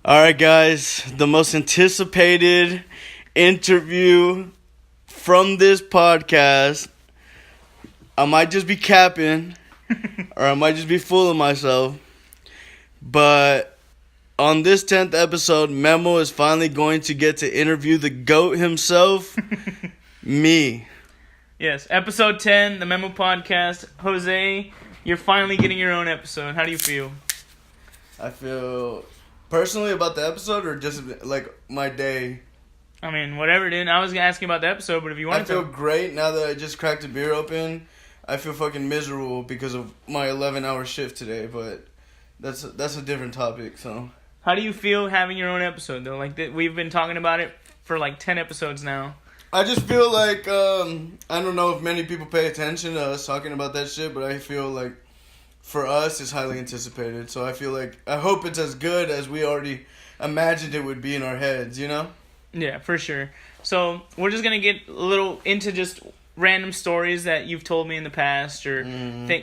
All right, guys, the most anticipated interview from this podcast. I might just be capping, or I might just be fooling myself. But on this 10th episode, Memo is finally going to get to interview the GOAT himself, me. Yes, episode 10, the Memo podcast. Jose, you're finally getting your own episode. How do you feel? I feel personally about the episode, or just like my day. I mean, whatever, dude. I was asking about the episode, but if you want I feel great now that I just cracked a beer open. I feel fucking miserable because of my 11-hour shift today, but that's a different topic. So, how do you feel having your own episode though? Like we've been talking about it for like 10 episodes now. I just feel like I don't know if many people pay attention to us talking about that shit, but I feel like for us it's highly anticipated. So I feel like I hope it's as good as we already imagined it would be in our heads, you know? Yeah, for sure. So we're just gonna get a little into just random stories that you've told me in the past, or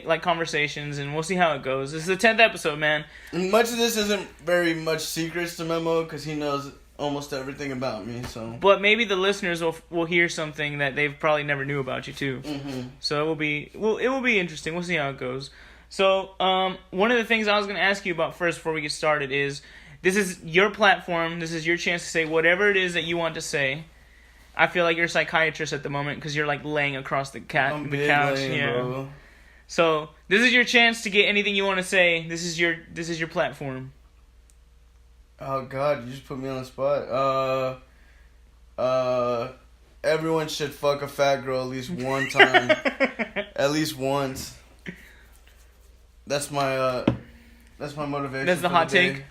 like conversations, and we'll see how it goes. This is the 10th episode, man. Much of this isn't very much secrets to Memo because he knows almost everything about me. So, but maybe the listeners will hear something that they've probably never knew about you too. So it will be interesting. We'll see how it goes. So one of the things I was going to ask you about first before we get started is, this is your platform. This is your chance to say whatever it is that you want to say. I feel like you're a psychiatrist at the moment because you're like laying across the couch. Bro. So this is your chance to get anything you want to say. This is your platform. Oh God, you just put me on the spot. Everyone should fuck a fat girl at least one time. At least once. That's my motivation. That's the hot take.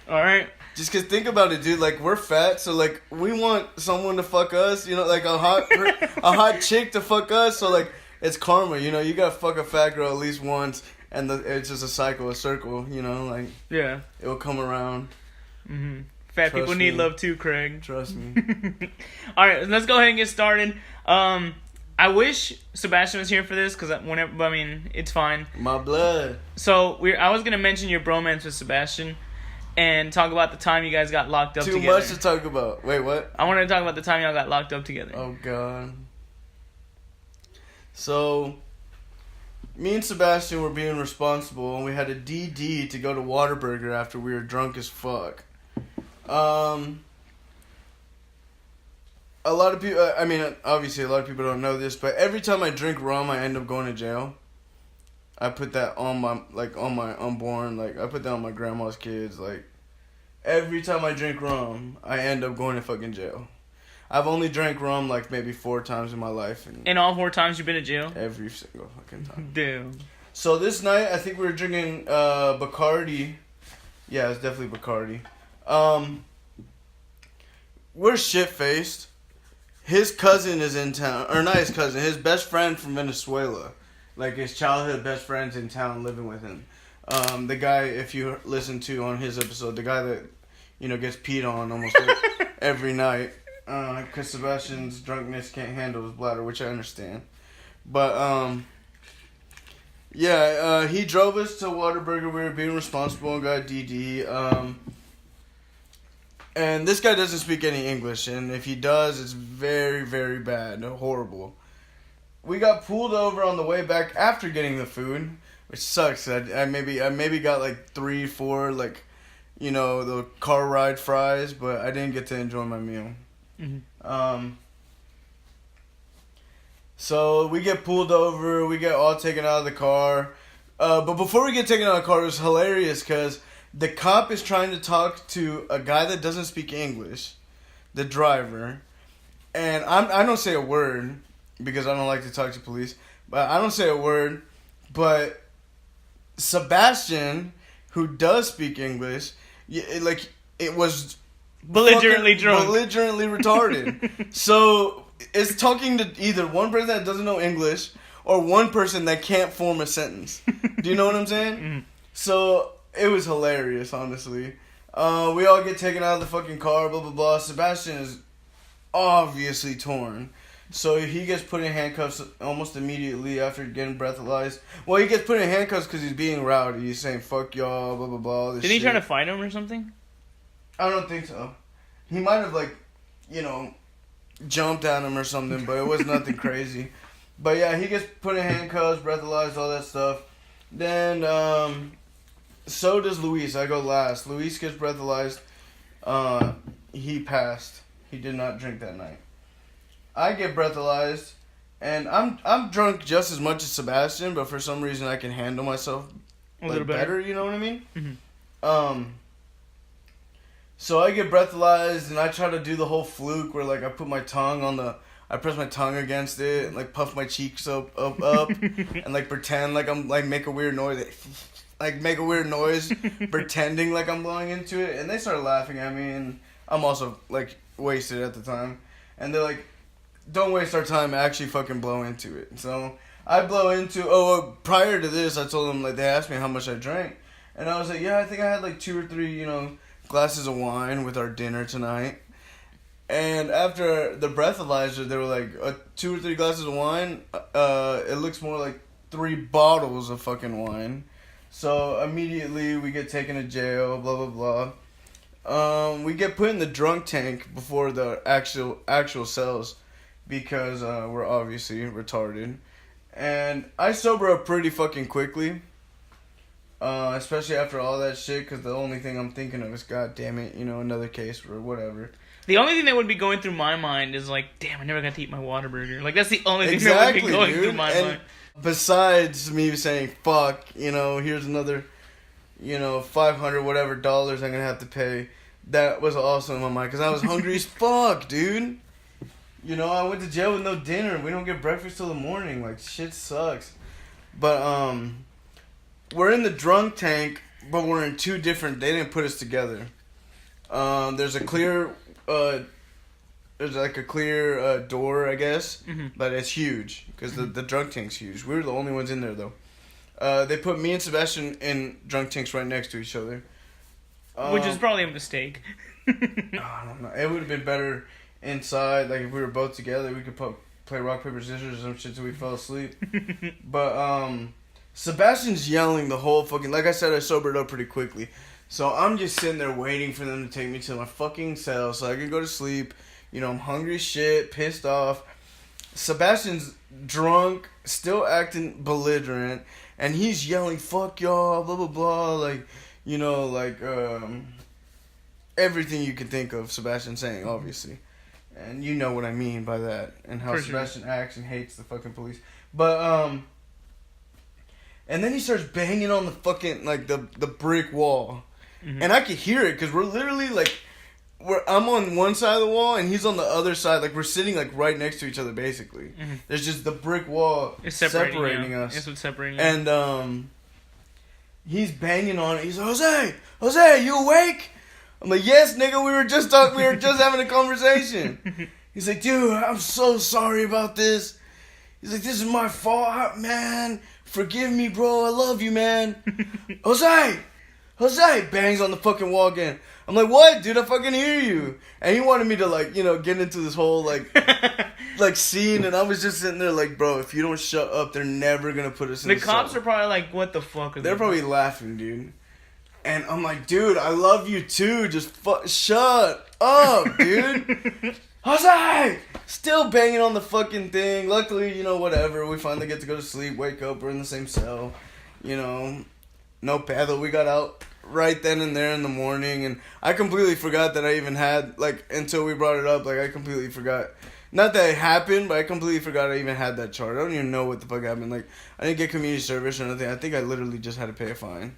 All right. Just cause think about it, dude. Like, we're fat, so like we want someone to fuck us. You know, like a hot chick to fuck us. So like it's karma. You know, you gotta fuck a fat girl at least once, and it's just a cycle, a circle. You know, like yeah, it will come around. Fat people need love too, Craig. Trust me. All right, let's go ahead and get started. I wish Sebastian was here for this because it's fine. My blood. So I was gonna mention your bromance with Sebastian, and talk about the time you guys got locked up together. Too much to talk about. Wait, what? I wanted to talk about the time y'all got locked up together. Oh God. So, me and Sebastian were being responsible, and we had a DD to go to Whataburger after we were drunk as fuck. A lot of people, I mean, obviously a lot of people don't know this, but every time I drink rum, I end up going to jail. I put that on my unborn, I put that on my grandma's kids, every time I drink rum, I end up going to fucking jail. I've only drank rum, maybe 4 times in my life. And all 4 times you've been to jail? Every single fucking time. Damn. So this night, I think we were drinking, Bacardi. Yeah, it's definitely Bacardi. We're shit-faced. His cousin is in town, or not his cousin, his best friend from Venezuela. His childhood best friend's in town living with him. The guy, if you listen to on his episode, the guy that, gets peed on almost every night. Because Sebastian's drunkenness can't handle his bladder, which I understand. But, he drove us to Whataburger. We were being responsible and got DD. And this guy doesn't speak any English, and if he does, it's very, very bad, horrible. We got pulled over on the way back after getting the food, which sucks. I maybe got 3, 4 the car ride fries, but I didn't get to enjoy my meal. So we get pulled over, we get all taken out of the car. But before we get taken out of the car, it was hilarious because the cop is trying to talk to a guy that doesn't speak English, the driver, and I don't say a word because I don't like to talk to police, but I don't say a word, but Sebastian, who does speak English, it was belligerently drunk. Belligerently retarded. So it's talking to either one person that doesn't know English or one person that can't form a sentence. Do you know what I'm saying? So it was hilarious, honestly. We all get taken out of the fucking car, blah, blah, blah. Sebastian is obviously torn. So he gets put in handcuffs almost immediately after getting breathalyzed. Well, he gets put in handcuffs because he's being rowdy. He's saying, fuck y'all, blah, blah, blah. Did he try to fight him or something? I don't think so. He might have, like, jumped at him or something, but it was nothing crazy. But yeah, he gets put in handcuffs, breathalyzed, all that stuff. Then, so does Luis. I go last. Luis gets breathalyzed. He passed. He did not drink that night. I get breathalyzed, and I'm drunk just as much as Sebastian, but for some reason I can handle myself a little better. You know what I mean? Mm-hmm. So I get breathalyzed, and I try to do the whole fluke where, like, I press my tongue against it, and, like, puff my cheeks up, and, like, pretend like I'm, like, make a weird noise, pretending like I'm blowing into it, and they started laughing at me, and I'm also, like, wasted at the time, and they're like, don't waste our time, actually fucking blow into it. So I blow into, prior to this, I told them, like, they asked me how much I drank, and I was like, yeah, I think I had, like, 2 or 3, glasses of wine with our dinner tonight. And after the breathalyzer, they were like, 2 or 3 glasses of wine, it looks more like 3 bottles of fucking wine. So immediately we get taken to jail, blah, blah, blah. We get put in the drunk tank before the actual cells because we're obviously retarded. And I sober up pretty fucking quickly. Especially after all that shit, because the only thing I'm thinking of is, god damn it, another case or whatever. The only thing that would be going through my mind is like, damn, I never got to eat my Whataburger. Like, that's the only thing that would be going through my mind. Besides me saying, fuck, here's another, 500 whatever dollars I'm going to have to pay. That was also in my mind, because I was hungry as fuck, dude. I went to jail with no dinner. We don't get breakfast till the morning. Like, shit sucks. But, we're in the drunk tank, but we're in 2 different... They didn't put us together. There's a clear... there's like a clear door, I guess. Mm-hmm. But it's huge, because the drunk tank's huge. We were the only ones in there, though. They put me and Sebastian in drunk tanks right next to each other. Which is probably a mistake. I don't know. It would have been better inside. Like, if we were both together, we could play rock, paper, scissors or some shit till we fell asleep. But, Sebastian's yelling the whole fucking... Like I said, I sobered up pretty quickly. So I'm just sitting there waiting for them to take me to my fucking cell so I can go to sleep. I'm hungry as shit, pissed off. Sebastian's drunk, still acting belligerent. And he's yelling, fuck y'all, blah, blah, blah. Like, everything you can think of Sebastian saying, obviously. And you know what I mean by that. And how Sebastian acts and hates the fucking police. But, and then he starts banging on the fucking, like, the brick wall. Mm-hmm. And I could hear it, because we're literally, like, I'm on one side of the wall, and he's on the other side. Like, we're sitting, like, right next to each other, basically. Mm-hmm. There's just the brick wall separating us. It's what's separating you. And, he's banging on it. He's like, Jose, you awake? I'm like, yes, nigga, we were just having a conversation. He's like, dude, I'm so sorry about this. He's like, this is my fault, man. Forgive me, bro. I love you, man. Jose! Bangs on the fucking wall again. I'm like, what, dude? I fucking hear you. And he wanted me to, like, get into this whole, like, scene. And I was just sitting there like, bro, if you don't shut up, they're never going to put us in the cops cell. are probably like, what the fuck? They're probably laughing, dude. And I'm like, dude, I love you too. Just shut up, dude. Jose! Still banging on the fucking thing. Luckily, whatever. We finally get to go to sleep, wake up, we're in the same cell. No paddle. We got out right then and there in the morning. And I completely forgot that I even had, like, until we brought it up, like, I completely forgot. Not that it happened, but I completely forgot I even had that charge. I don't even know what the fuck happened. Like, I didn't get community service or anything. I think I literally just had to pay a fine.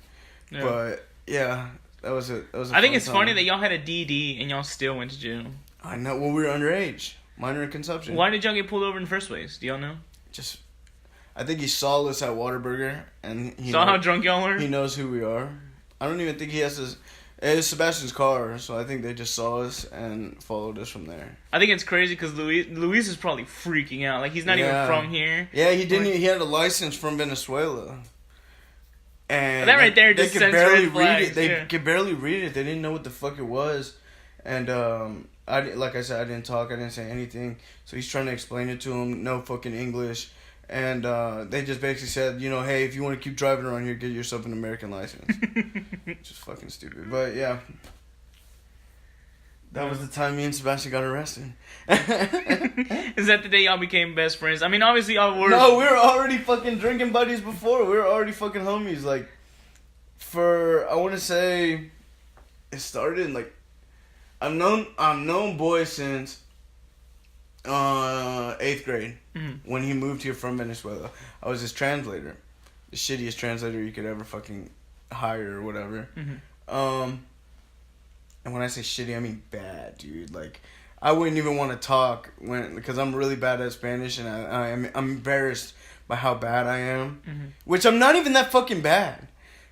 Yeah. But, yeah, that was it. I think it's funny that y'all had a DD and y'all still went to jail. I know. Well, we were underage. Minor in consumption. Why did y'all get pulled over in the first place? Do y'all know? I think he saw us at Whataburger, and he saw how drunk y'all were? He knows who we are. I don't even think he has his... It's Sebastian's car, so I think they just saw us and followed us from there. I think it's crazy because Luis is probably freaking out. Like, he's not even from here. Yeah, he didn't. He had a license from Venezuela. And that right there just sends red flags. They could barely read it. They didn't know what the fuck it was. And, like I said, I didn't talk. I didn't say anything. So he's trying to explain it to him. No fucking English. And they just basically said, hey, if you want to keep driving around here, get yourself an American license. Which is fucking stupid. But, yeah. That was the time me and Sebastian got arrested. Is that the day y'all became best friends? I mean, obviously y'all were. No, we were already fucking drinking buddies before. We were already fucking homies. Like, I want to say, it started in like, I've known boy since 8th grade when he moved here from Venezuela. I was his translator, the shittiest translator you could ever fucking hire or whatever. And when I say shitty, I mean bad, dude. Like, I wouldn't even want to talk because I'm really bad at Spanish, and I'm embarrassed by how bad I am. Which I'm not even that fucking bad.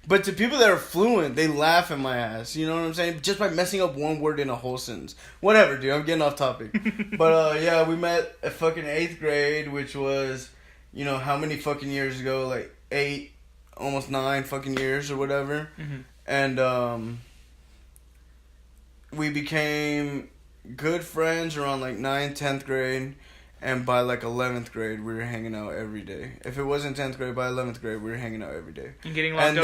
But to people that are fluent, they laugh at my ass. You know what I'm saying? Just by messing up one word in a whole sentence. Whatever, dude. I'm getting off topic. But, yeah, we met at fucking 8th grade, which was, you know, how many fucking years ago? Like, 8, almost 9 fucking years or whatever. And, we became good friends around like 9th, 10th grade, and by like 11th grade we were hanging out every day. If it wasn't 10th grade, by 11th grade we were hanging out every day. And getting locked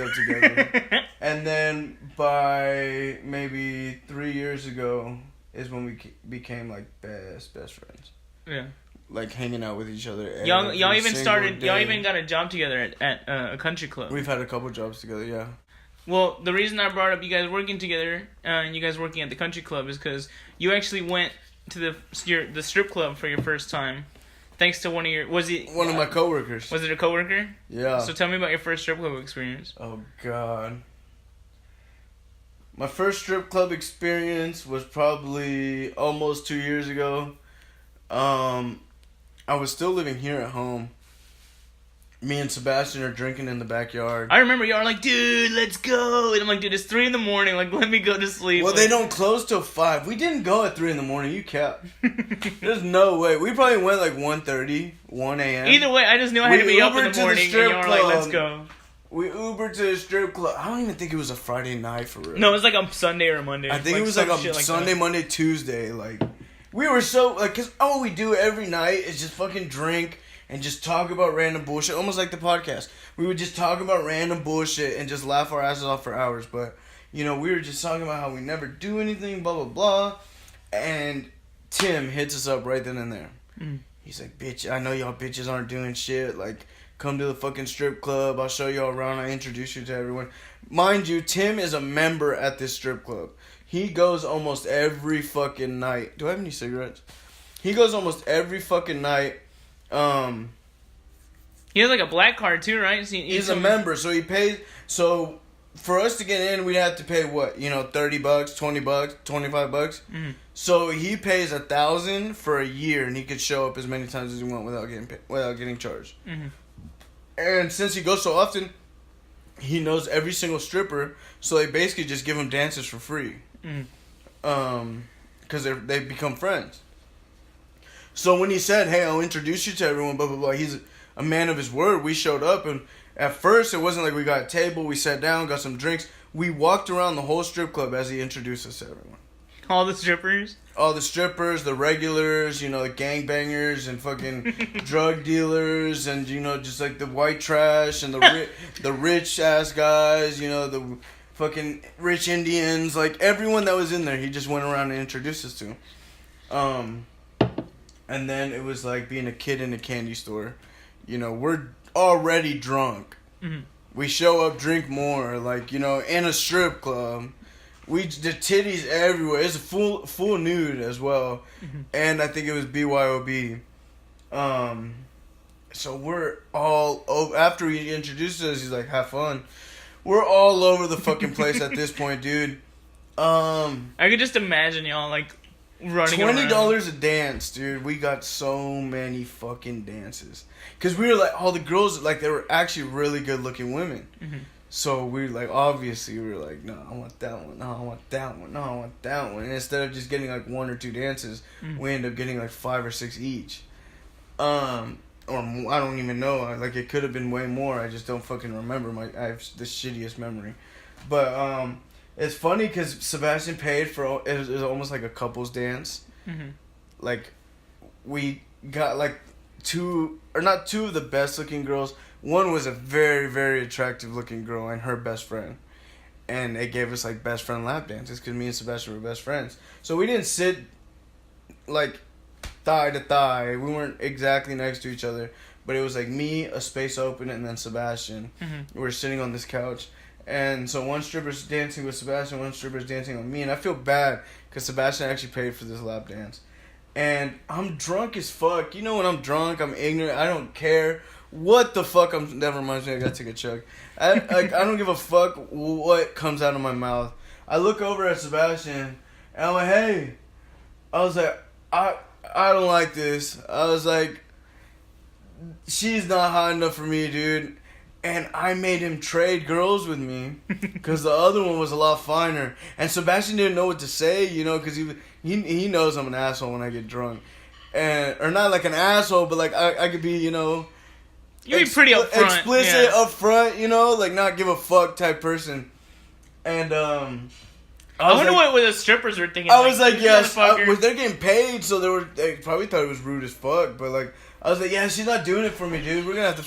up together. And then by maybe 3 years ago is when we became like best friends. Yeah. Like hanging out with each other. Y'all even got a job together at a country club. We've had a couple jobs together, yeah. Well, the reason I brought up you guys working together and you guys working at the country club is because you actually went to the strip club for your first time, thanks to one of my coworkers. Was it a coworker? Yeah. So tell me about your first strip club experience. Oh God. My first strip club experience was probably almost 2 years ago. I was still living here at home. Me and Sebastian are drinking in the backyard. I remember y'all were like, dude, let's go. And I'm like, dude, it's 3 a.m. Like, let me go to sleep. Well, like, they don't close till 5. We didn't go at 3 a.m. You kept. There's no way. We probably went like 1:30, 1 a.m. Either way, I just knew I had to be up in the morning. And y'all were like, let's go. We Ubered to the strip club. I don't even think it was a Friday night for real. No, it was like a Sunday or a Monday. I think it was like a Sunday, Monday, Tuesday. Like, we were so, like, because all we do every night is just fucking drink and just talk about random bullshit, almost like the podcast. We would just talk about random bullshit and just laugh our asses off for hours. But, you know, we were just talking about how we never do anything, blah, blah, blah. And Tim hits us up right then and there. He's like, bitch, I know y'all bitches aren't doing shit. Like, come to the fucking strip club. I'll show y'all around. I introduce you to everyone. Mind you, Tim is a member at this strip club. He goes almost every fucking night. Do I have any cigarettes? He goes almost every fucking night. He has like a black card too, right? He's a member, so he pays. So for us to get in, we'd have to pay what? You know, $30, $20, $25. So he pays $1,000 for a year, and he could show up as many times as he wants without getting charged. And since he goes so often, he knows every single stripper, so they basically just give him dances for free. Because they become friends. So when he said, hey, I'll introduce you to everyone, blah, blah, blah, he's a man of his word. We showed up, and at first it wasn't like we got a table, we sat down, got some drinks. We walked around the whole strip club as he introduced us to everyone. All the strippers? All the strippers, the regulars, you know, the gangbangers and fucking drug dealers and, you know, just like the white trash and the rich-ass guys, you know, the fucking rich Indians. Like, everyone that was in there, he just went around and introduced us to. And then it was like being a kid in a candy store. You know, we're already drunk. We show up, drink more. Like, you know, in a strip club. The titties everywhere. It's a full nude as well. And I think it was BYOB. So we're all over. After he introduced us, he's like, have fun. We're all over the fucking place at this point, dude. I could just imagine y'all, like, running $20 around. a dance, dude. We got so many fucking dances. Because we were like, all the girls, like, they were actually really good looking women. So we like, obviously, we were like, no, I want that one. No, I want that one. No, I want that one. And instead of just getting like 1 or 2 dances, we ended up getting like 5 or 6 each. Or I don't even know. Like, it could have been way more. I just don't fucking remember. I have the shittiest memory. But it's funny because Sebastian paid for it was almost like a couple's dance. Like, we got like 2 of the best looking girls. One was a very, very attractive looking girl and her best friend. and it gave us like best friend lap dances because me and Sebastian were best friends. So we didn't sit like thigh to thigh. We weren't exactly next to each other, but it was like me, a space open, and then Sebastian. We were sitting on this couch. And so one stripper's dancing with Sebastian, one stripper's dancing on me. And I feel bad because Sebastian actually paid for this lap dance. And I'm drunk as fuck. You know when I'm drunk, I'm ignorant. I don't care what the fuck that reminds me, I gotta take a chug. I don't give a fuck what comes out of my mouth. I look over at Sebastian, and I'm like, hey. I was like, I don't like this. I was like, she's not hot enough for me, dude. And I made him trade girls with me because the other one was a lot finer. And Sebastian didn't know what to say, you know, because he knows I'm an asshole when I get drunk. Or not like an asshole, but like I could be, you know... You be pretty upfront. Explicit, upfront, you know, like not give a fuck type person. And, I wonder what the strippers were thinking. I was like, yes, they're getting paid, so they probably thought it was rude as fuck, but like... I was like, yeah, she's not doing it for me, dude. We're gonna have to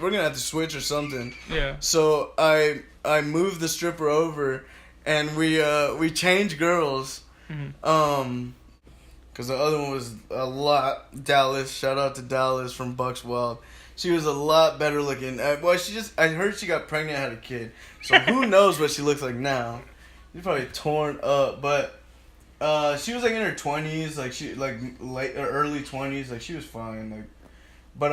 we're gonna have to switch or something. Yeah. So I moved the stripper over, and we changed girls. Because the other one was a lot Dallas. Shout out to Dallas from Bucks Wild. She was a lot better looking. Well, I heard she got pregnant and had a kid. So who knows what she looks like now? She's probably torn up, but. She was like in her 20s, like she like late or early 20s, like she was fine, like, but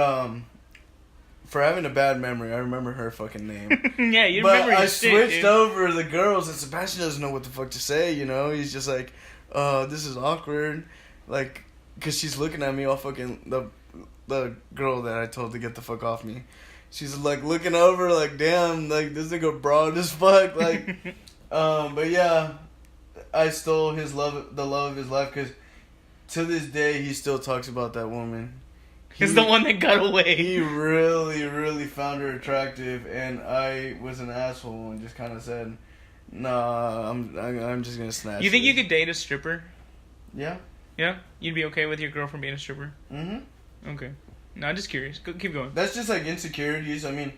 for having a bad memory, I remember her fucking name. Yeah, you but remember. But I switched over the girls, and Sebastian doesn't know what the fuck to say. You know, he's just like, this is awkward, like, cause she's looking at me all fucking the girl that I told to get the fuck off me. She's like looking over, like, damn, like this nigga broad as fuck, like, but yeah. I stole the love of his life, because to this day he still talks about that woman. He's the one that got away. He really, really found her attractive, and I was an asshole and just kind of said, "Nah, I'm just gonna snatch." You think you could date a stripper? Yeah. Yeah, you'd be okay with your girlfriend being a stripper. Mm-hmm. Okay. No, I'm just curious. Keep going. That's just like insecurities. I mean,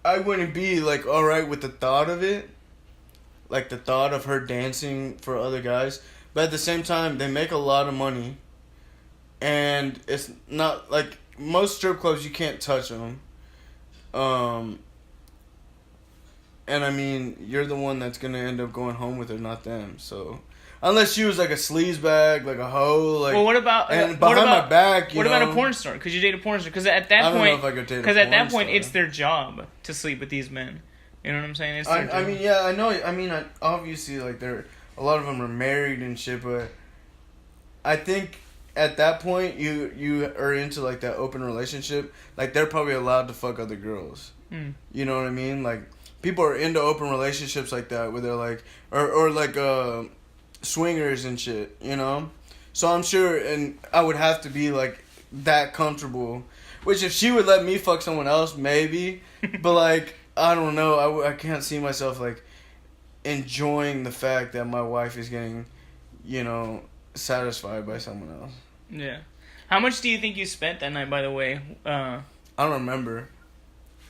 I wouldn't be like all right with the thought of it. Like the thought of her dancing for other guys, but at the same time, they make a lot of money, and it's not like most strip clubs, you can't touch them. And I mean, you're the one that's gonna end up going home with her, not them. So unless she was like a sleazebag, like a hoe, like. Well, what about and behind my back? What about a porn star? Could you date a porn star? Because at that point, I don't know if I could date a porn star. Because at that point, it's their job to sleep with these men. You know what I'm saying? I mean, yeah, I know. I mean, obviously, like, a lot of them are married and shit, but I think at that point, you are into, like, that open relationship. Like, they're probably allowed to fuck other girls. You know what I mean? Like, people are into open relationships like that, where they're, like, or like, swingers and shit, you know? So I'm sure, and I would have to be, like, that comfortable. Which, if she would let me fuck someone else, maybe. But, like... I don't know. I can't see myself, like, enjoying the fact that my wife is getting, you know, satisfied by someone else. Yeah. How much do you think you spent that night, by the way? I don't remember.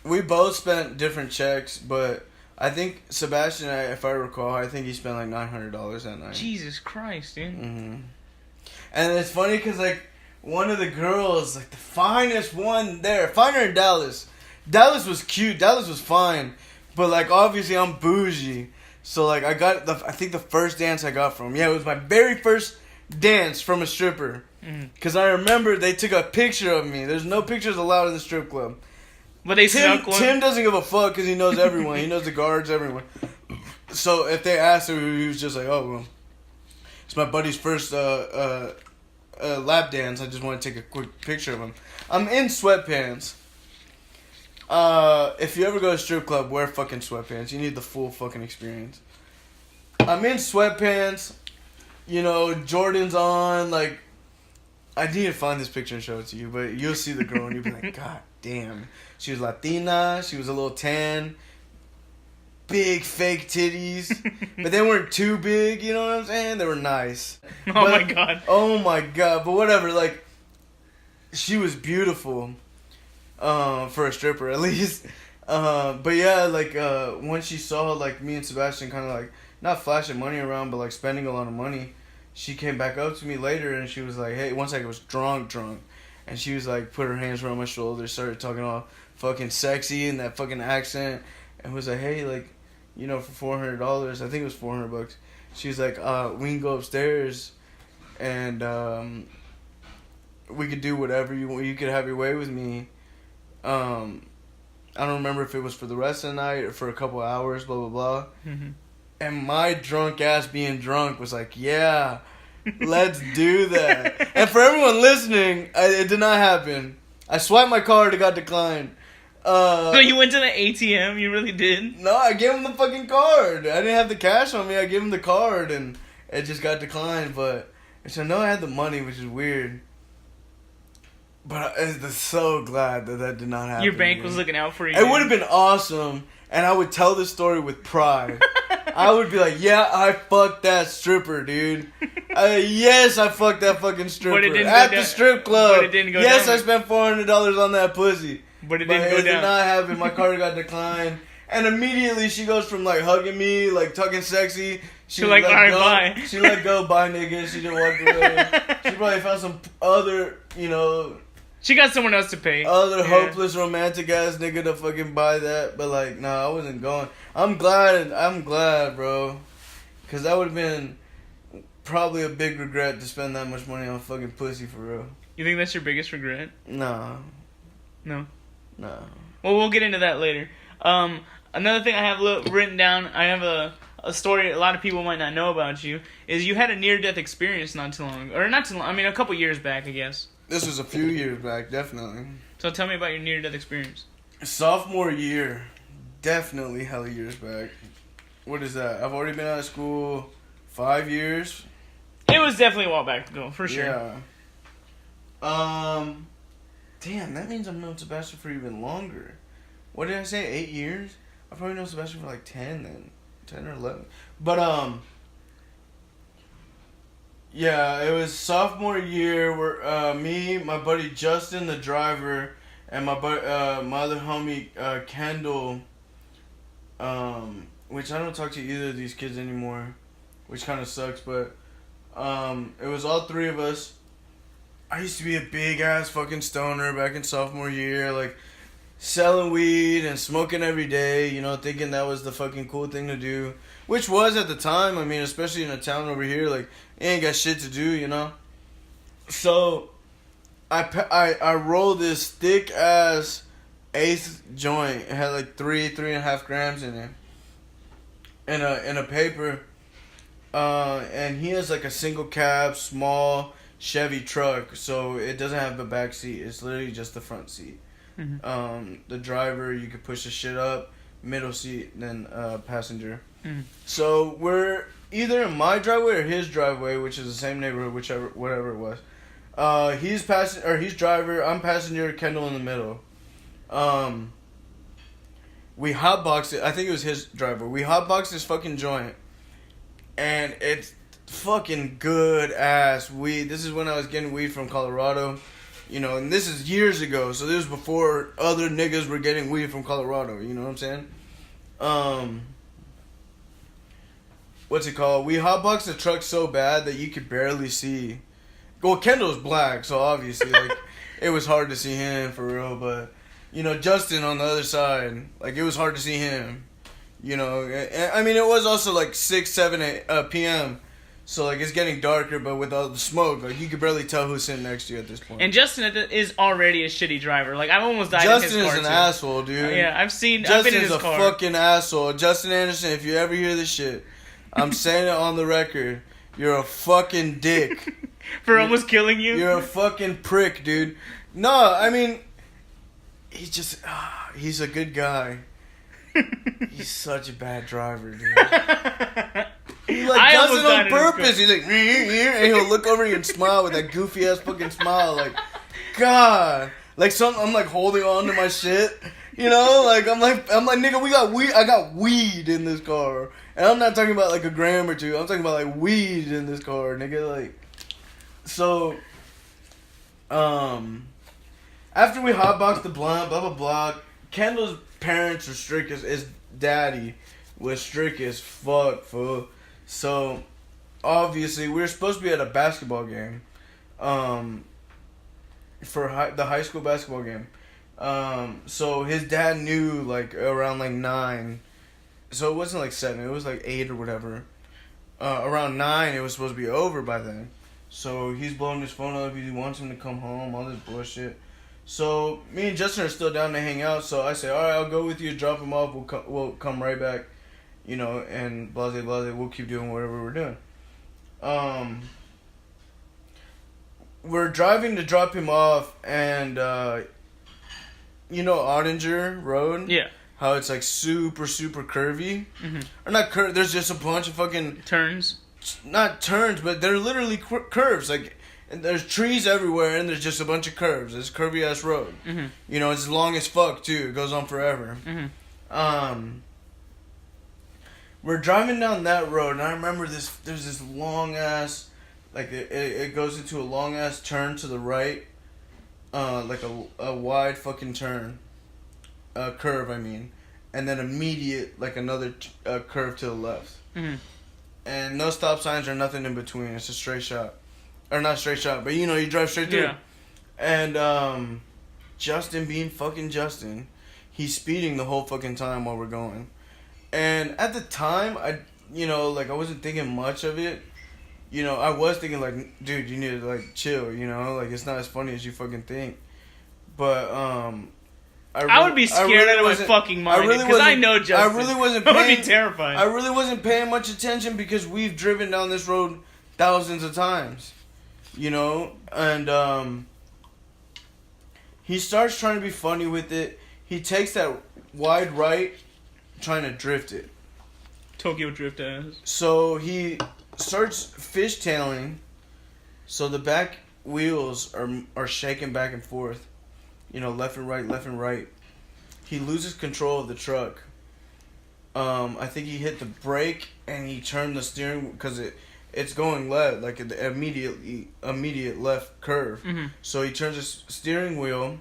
We both spent different checks, but I think Sebastian, if I recall, I think he spent, like, $900 that night. Jesus Christ, dude. Mm-hmm. And it's funny because, like, one of the girls, like, the finest one there, finer in Dallas... Dallas was cute. Dallas was fine. But, like, obviously I'm bougie. So, like, I think the first dance I got from... Yeah, it was my very first dance from a stripper. Because I remember they took a picture of me. There's no pictures allowed in the strip club. But they snuck one. Tim doesn't give a fuck because he knows everyone. He knows the guards, everyone. So, if they asked him, he was just like, oh, well, it's my buddy's first lap dance. I just want to take a quick picture of him. I'm in sweatpants. If you ever go to a strip club, wear fucking sweatpants. You need the full fucking experience. I'm in sweatpants, you know, Jordan's on, like, I need to find this picture and show it to you, but you'll see the girl and you'll be like, God damn. She was Latina, she was a little tan, big fake titties, but they weren't too big, you know what I'm saying? They were nice. Oh my God. Oh my God, but whatever, like, she was beautiful. For a stripper, at least. But yeah, like once she saw like me and Sebastian kind of like not flashing money around, but like spending a lot of money, she came back up to me later and she was like, "Hey," once I was drunk, and she was like, put her hands around my shoulders, started talking all fucking sexy in that fucking accent, and was like, "Hey, like, you know, for $400, I think it was $400. She's like, we can go upstairs, and we could do whatever you want. You could have your way with me. I don't remember if it was for the rest of the night or for a couple hours, blah, blah, blah." Mm-hmm. And my drunk ass being drunk was like, yeah, let's do that. And for everyone listening, it did not happen. I swiped my card, it got declined. So you went to the ATM? You really did? No, I gave him the fucking card. I didn't have the cash on me. I gave him the card, and it just got declined. But so I know I had the money, which is weird. But I'm so glad that did not happen. Your bank was looking out for you. It would have been awesome, and I would tell this story with pride. I would be like, yeah, I fucked that stripper, dude. Yes, I fucked that fucking stripper. At the strip club. But it didn't go yes, down. I spent $400 on that pussy. But it didn't go down. It did not happen. My card got declined. And immediately she goes from like hugging me, like talking sexy. She like, alright, bye. She let go, bye nigga. She just walked away. She probably found some other, you know... She got someone else to pay. Hopeless romantic ass nigga to fucking buy that. But like, nah, I wasn't going. I'm glad, bro. Because that would have been probably a big regret to spend that much money on fucking pussy for real. You think that's your biggest regret? Nah. No? Nah. Well, we'll get into that later. Another thing I have written down, I have a story a lot of people might not know about you, is you had a near-death experience not too long. Or not too long, I mean a couple years back, I guess. This was a few years back, definitely. So tell me about your near-death experience. Sophomore year. Definitely hella years back. What is that? I've already been out of school 5 years. It was definitely a while back ago, for sure. Yeah. Damn, that means I've known Sebastian for even longer. What did I say? 8 years? I've probably known Sebastian for like 10 then. 10 or 11. But, yeah, it was sophomore year where me, my buddy Justin, the driver, and my other homie Kendall, which I don't talk to either of these kids anymore, which kind of sucks, but it was all three of us. I used to be a big ass fucking stoner back in sophomore year, like selling weed and smoking every day, you know, thinking that was the fucking cool thing to do. Which was at the time, I mean, especially in a town over here, like, you ain't got shit to do, you know? So, I rolled this thick-ass eighth joint. It had like 3.5 grams in it. In a paper. And he has like a single cab, small Chevy truck, so it doesn't have the back seat. It's literally just the front seat. Mm-hmm. The driver, you could push the shit up, middle seat, then passenger. Mm. So we're either in my driveway or his driveway, which is the same neighborhood, whatever it was. He's driver, I'm passenger, Kendall in the middle. We hotboxed it. I think it was his driveway. We hotboxed this fucking joint, and it's fucking good ass weed. This is when I was getting weed from Colorado, you know, and this is years ago. So this was before other niggas were getting weed from Colorado. You know what I'm saying? What's it called? We hotboxed the truck so bad that you could barely see. Well, Kendall's black, so obviously, like, it was hard to see him for real. But, you know, Justin on the other side, like, it was hard to see him. You know, I mean, it was also like 6, 7 p.m. So, like, it's getting darker, but with all the smoke, like, you could barely tell who's sitting next to you at this point. And Justin is already a shitty driver. Like, I've almost died Justin in his car, is an asshole, dude. Yeah, I've been in his Justin's car. Justin's a fucking asshole. Justin Anderson, if you ever hear this shit, I'm saying it on the record. You're a fucking dick. For almost killing you? You're a fucking prick, dude. No, I mean, he's just, he's a good guy. He's such a bad driver, dude. He like does it on purpose. He's like, and he'll look over you and smile with that goofy ass fucking smile. Like, God, like I'm like holding on to my shit. You know, like I'm like, nigga, we got weed. I got weed in this car, and I'm not talking about like a gram or two. I'm talking about like weed in this car, nigga. Like, so, after we hotboxed the blunt, blah blah blah, Kendall's parents were strict as his daddy was strict as fuck, fool. So obviously we were supposed to be at a basketball game, for the high school basketball game. So his dad knew like around like 9. So it wasn't like 7, it was like 8 or whatever. Around 9 it was supposed to be over by then. So he's blowing his phone up, he wants him to come home, all this bullshit. So me and Justin are still down to hang out, so I say, alright, I'll go with you, drop him off, we'll come right back, you know, and blah blah blah, we'll keep doing whatever we're doing. We're driving to drop him off, and you know Ottinger Road? Yeah. How it's like super curvy? Or not curvy, there's just a bunch of fucking... Turns? Not turns, but they're literally curves. Like, and there's trees everywhere, and there's just a bunch of curves. It's a curvy-ass road. You know, it's long as fuck, too. It goes on forever. We're driving down that road, and I remember there's this long-ass... Like, it goes into a long-ass turn to the right. Like a wide fucking turn. Curve, I mean. And then immediate, like another curve to the left. And no stop signs or nothing in between. It's a straight shot. Or not straight shot, but you know, you drive straight through. Yeah. And Justin being fucking Justin, he's speeding the whole fucking time while we're going. And at the time, I wasn't thinking much of it. You know, I was thinking like, dude, you need to like chill, you know? Like, it's not as funny as you fucking think. But I would be scared out of my fucking mind because I know Justin. I really wasn't paying... I would be terrified. I really wasn't paying much attention because we've driven down this road thousands of times. You know? And he starts trying to be funny with it. He takes that wide right, trying to drift it. Tokyo drift ass. So he starts fishtailing. So the back wheels are shaking back and forth. You know, left and right, left and right. He loses control of the truck. I think he hit the brake and he turned the steering because it's going left, like the immediate left curve. So he turns his steering wheel.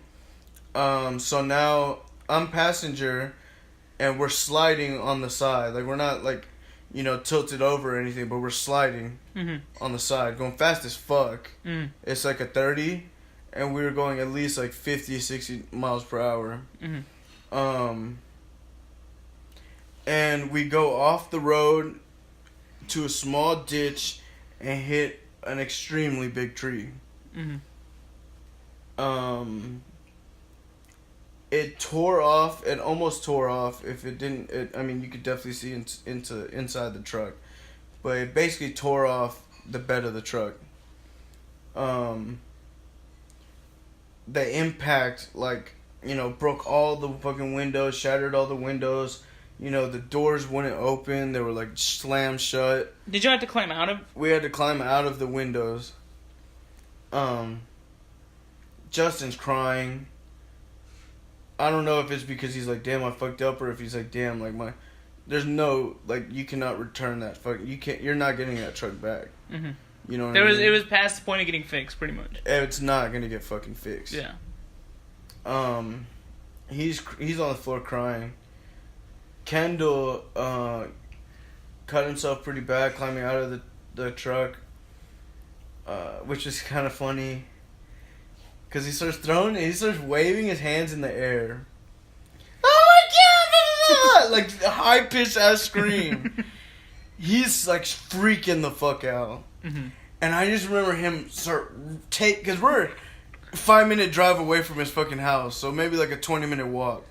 So now I'm passenger, and we're sliding on the side. Like, we're not like, you know, tilted over or anything, but we're sliding on the side, going fast as fuck. It's like a 30. And we were going at least like 50, 60 miles per hour. And we go off the road to a small ditch and hit an extremely big tree. It tore off. It almost tore off. If it didn't, I mean, you could definitely see inside the truck. But it basically tore off the bed of the truck. The impact, like, you know, broke all the fucking windows, shattered all the windows. You know, the doors wouldn't open. They were, like, slammed shut. Did you have to climb out of? We had to climb out of the windows. Justin's crying. I don't know if it's because he's like, damn, I fucked up, or if he's like, damn, like, there's no, like, you cannot return that you're not getting that truck back. You know what I mean? It was past the point of getting fixed, pretty much. It's not gonna get fucking fixed. Yeah. He's on the floor crying. Kendall cut himself pretty bad climbing out of the truck, which is kind of funny. Cause he starts waving his hands in the air. Oh my god! Like a high pitched ass scream. He's like freaking the fuck out. And I just remember him because we're a 5-minute drive away from his fucking house, so maybe like a 20-minute walk.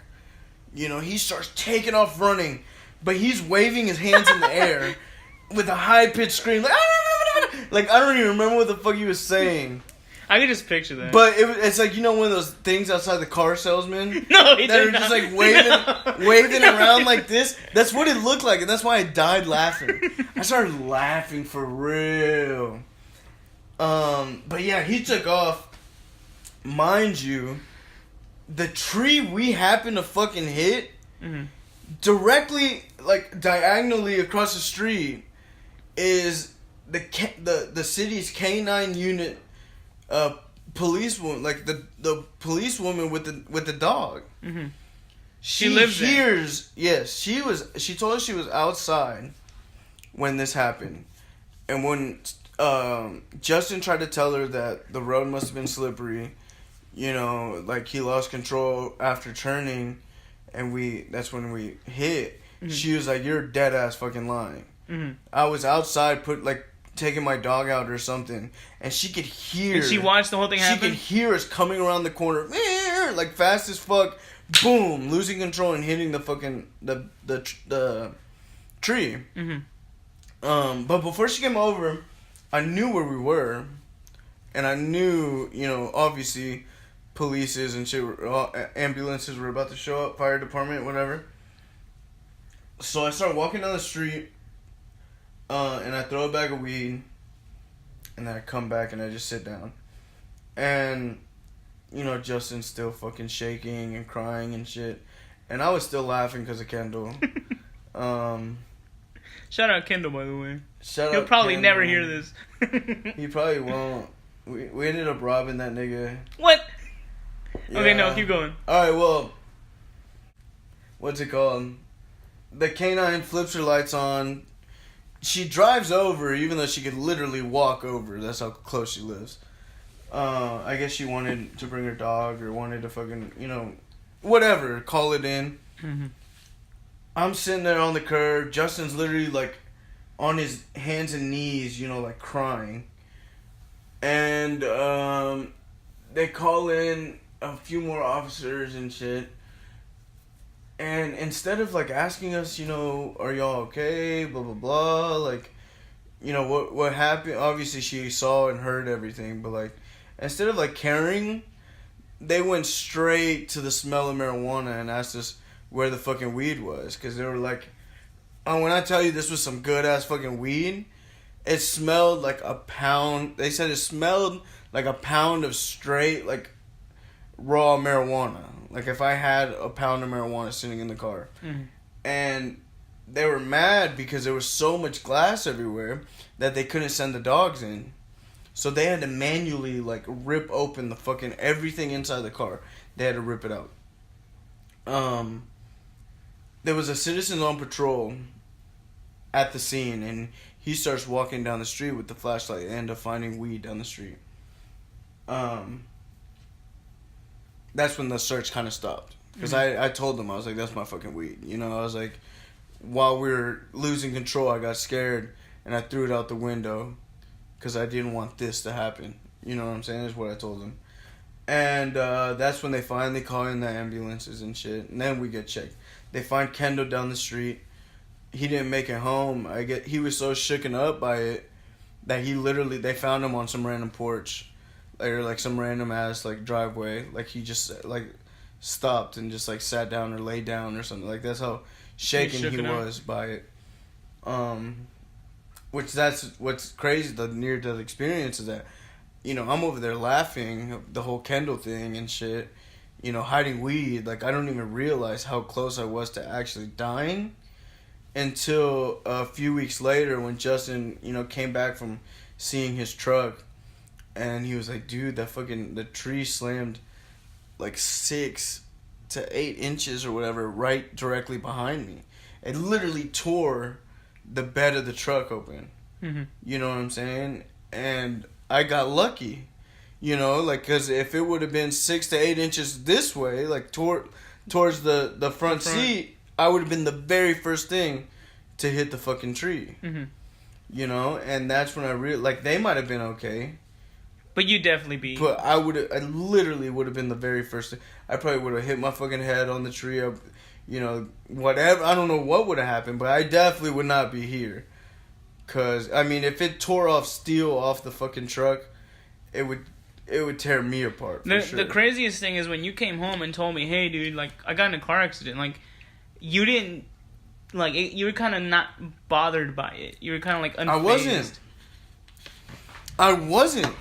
You know, he starts taking off running, but he's waving his hands in the air with a high-pitched scream, like, like, I don't even remember what the fuck he was saying. I could just picture that. But it's like, you know, one of those things outside the car salesman? No, he that did are not. just like waving around like this. That's what it looked like, and that's why I died laughing. I started laughing for real. But yeah, he took off. Mind you, the tree we happened to fucking hit directly, like diagonally across the street, is the city's K-9 unit. Policewoman, like the policewoman with the dog. She lives there. Yes, she told us she was outside when this happened. And when Justin tried to tell her that the road must have been slippery, you know, like he lost control after turning, and that's when we hit. Mm-hmm. She was like, "You're dead ass fucking lying." Mm-hmm. I was outside taking my dog out or something, and she could hear. And she watched the whole thing happen? She could hear us coming around the corner, like fast as fuck, boom, losing control and hitting the fucking the tree. Mm-hmm. But before she came over, I knew where we were, and I knew, you know, obviously, polices and shit, ambulances were about to show up, fire department, whatever. So I start walking down the street. And I throw a bag of weed, and then I come back and I just sit down. And, you know, Justin's still fucking shaking and crying and shit. And I was still laughing because of Kendall. Shout out Kendall, by the way. He'll probably never hear this. He probably won't. We ended up robbing that nigga. What? Yeah. Okay, no, keep going. Alright, well, what's it called? The canine flips her lights on. She drives over, even though she could literally walk over. That's how close she lives. I guess she wanted to bring her dog or wanted to fucking, you know, whatever, call it in. Mm-hmm. I'm sitting there on the curb. Justin's literally, like, on his hands and knees, you know, like, crying. And they call in a few more officers and shit. And instead of, like, asking us, you know, are y'all okay, blah, blah, blah, like, you know, what happened, obviously she saw and heard everything, but, like, instead of, like, caring, they went straight to the smell of marijuana and asked us where the fucking weed was, because they were like, oh, when I tell you this was some good-ass fucking weed, it smelled like a pound, they said it smelled like a pound of straight, like, raw marijuana. Like, if I had a pound of marijuana sitting in the car. Mm-hmm. And they were mad because there was so much glass everywhere that they couldn't send the dogs in. So they had to manually, like, rip open the fucking everything inside the car. They had to rip it out. There was a citizen on patrol at the scene, and he starts walking down the street with the flashlight and end up finding weed down the street. That's when the search kind of stopped. Because I told them, I was like, that's my fucking weed. You know, I was like, while we were losing control, I got scared and I threw it out the window because I didn't want this to happen. You know what I'm saying? That's what I told them. And that's when they finally call in the ambulances and shit. And then we get checked. They find Kendall down the street. He didn't make it home. He was so shooken up by it that they found him on some random porch. Or, like, some random ass, like, driveway. Like, he just, like, stopped and just, like, sat down or laid down or something. Like, that's how shaken he was by it. That's what's crazy, the near-death experience is that, you know, I'm over there laughing, the whole Kendall thing and shit, you know, hiding weed. Like, I don't even realize how close I was to actually dying until a few weeks later when Justin, you know, came back from seeing his truck. And he was like, dude, the tree slammed like 6 to 8 inches or whatever right directly behind me. It literally tore the bed of the truck open. Mm-hmm. You know what I'm saying? And I got lucky, you know, like, because if it would have been 6 to 8 inches this way, like towards the front seat, I would have been the very first thing to hit the fucking tree. Mm-hmm. You know, and that's when I like, they might have been okay. But you definitely be. But I literally would have been the very first. I probably would have hit my fucking head on the tree. You know, whatever. I don't know what would have happened, but I definitely would not be here. Cause I mean, if it tore off steel off the fucking truck, it would tear me apart. For sure. The craziest thing is when you came home and told me, "Hey, dude, like I got in a car accident." Like, you didn't, like, you were kind of not bothered by it. You were kind of like unfazed. I wasn't.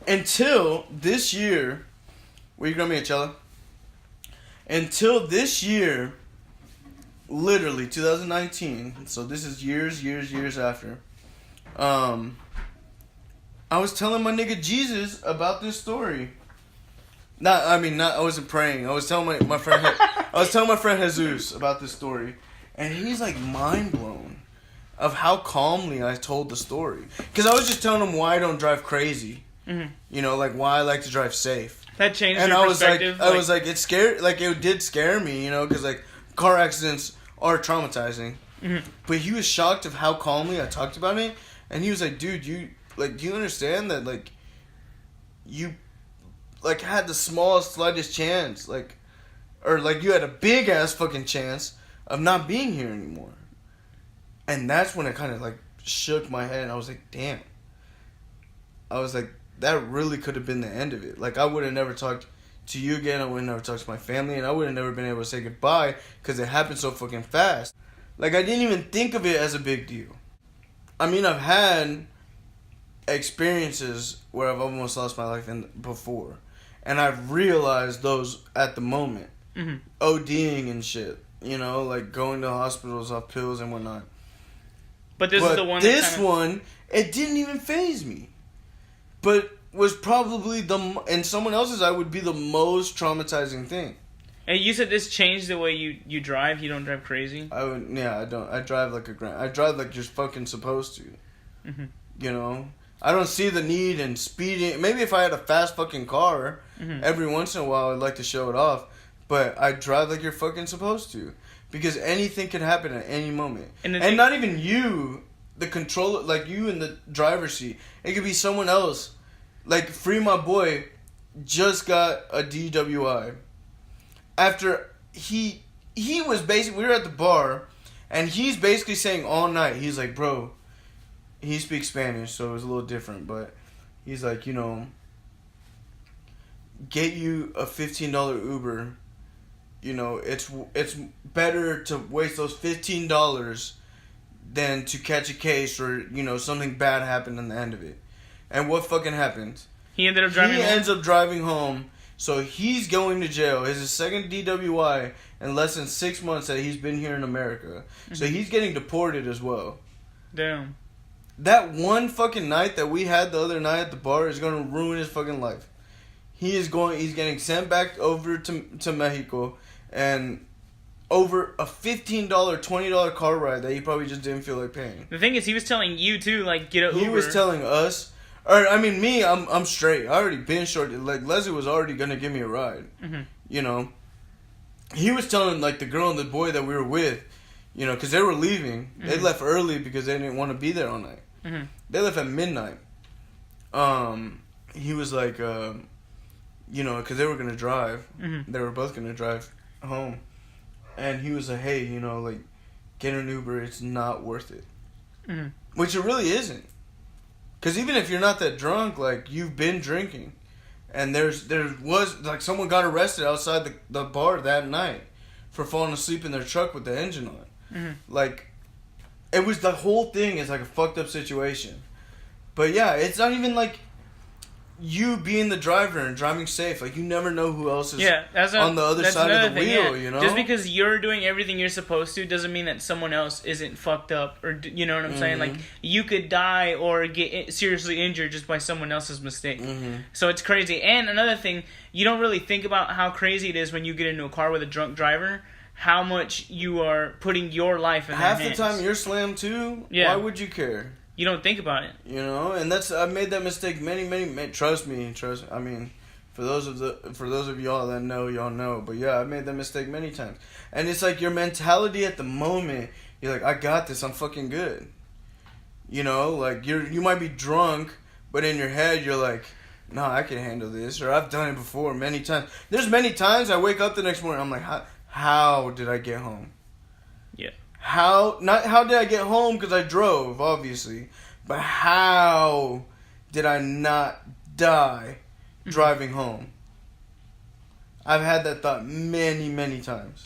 Until this year, were you gonna be a cello? Until this year, literally 2019. So this is years after. I was telling my nigga Jesus about this story. I wasn't praying. I was telling my friend. I was telling my friend Jesus about this story, and he's like mind blown of how calmly I told the story. Because I was just telling him why I don't drive crazy. Mm-hmm. You know, like why I like to drive safe. That changed And your I was like, perspective? it scared, like it did scare me, you know, because like car accidents are traumatizing. Mm-hmm. But he was shocked of how calmly I talked about it, and he was like, dude, do you understand that like you like had the smallest, slightest chance, like, or like you had a big ass fucking chance of not being here anymore. And that's when it kind of like shook my head, and I was like, damn. I was like, that really could have been the end of it. Like, I would have never talked to you again. I would have never talked to my family, and I would have never been able to say goodbye because it happened so fucking fast. Like, I didn't even think of it as a big deal. I mean, I've had experiences where I've almost lost my life before, and I've realized those at the moment. Mm-hmm. ODing and shit, you know, like going to hospitals off pills and whatnot. But this is the one. This one, it didn't even faze me. But was probably in someone else's eye would be the most traumatizing thing. And you said this changed the way you drive. You don't drive crazy. I don't. I drive like I drive like you're fucking supposed to. Mm-hmm. You know, I don't see the need in speeding. Maybe if I had a fast fucking car, every once in a while I'd like to show it off. But I drive like you're fucking supposed to, because anything can happen at any moment. And not even you, the controller, like you in the driver's seat. It could be someone else. Like, Free My Boy just got a DWI. After he was basically, we were at the bar, and he's basically saying all night, he's like, bro, he speaks Spanish, so it was a little different, but he's like, you know, get you a $15 Uber. You know, it's better to waste those $15 than to catch a case or, you know, something bad happened in the end of it. And what fucking happened? He ended up driving home? He ends up driving home, so he's going to jail. It's his second DWI in less than 6 months that he's been here in America. Mm-hmm. So he's getting deported as well. Damn. That one fucking night that we had the other night at the bar is going to ruin his fucking life. He's getting sent back over to Mexico, and over a $15, $20 car ride that he probably just didn't feel like paying. The thing is, he was telling you too, like, get an Uber. He was telling us, or I mean me, I'm straight. I already been short. Like, Leslie was already gonna give me a ride. Mm-hmm. You know, he was telling like the girl and the boy that we were with, you know, because they were leaving. Mm-hmm. They left early because they didn't want to be there all night. Mm-hmm. They left at midnight. He was like, you know, because they were gonna drive. Mm-hmm. They were both gonna drive home. And he was like, hey, you know, like, get an Uber, it's not worth it. Mm-hmm. Which it really isn't. Because even if you're not that drunk, like, you've been drinking. And there was, like, someone got arrested outside the bar that night for falling asleep in their truck with the engine on. Mm-hmm. Like, it was, the whole thing is, like, a fucked up situation. But, yeah, it's not even, like, you being the driver and driving safe. Like, you never know who else is on the other side of the wheel, you know? Just because you're doing everything you're supposed to doesn't mean that someone else isn't fucked up, or, you know what I'm saying? Like, you could die or get seriously injured just by someone else's mistake. Mm-hmm. So it's crazy. And another thing, you don't really think about how crazy it is when you get into a car with a drunk driver, how much you are putting your life in their hands. Half the time you're slammed too. Yeah. Why would you care? You don't think about it. You know, and I've made that mistake many, trust me. I mean, for those of y'all that know, y'all know. But yeah, I've made that mistake many times. And it's like your mentality at the moment, you're like, I got this, I'm fucking good. You know, like you might be drunk, but in your head you're like, no, I can handle this, or I've done it before many times. There's many times I wake up the next morning, I'm like, how did I get home? Yeah. How did I get home? Because I drove, obviously. But how did I not die driving home? I've had that thought many times.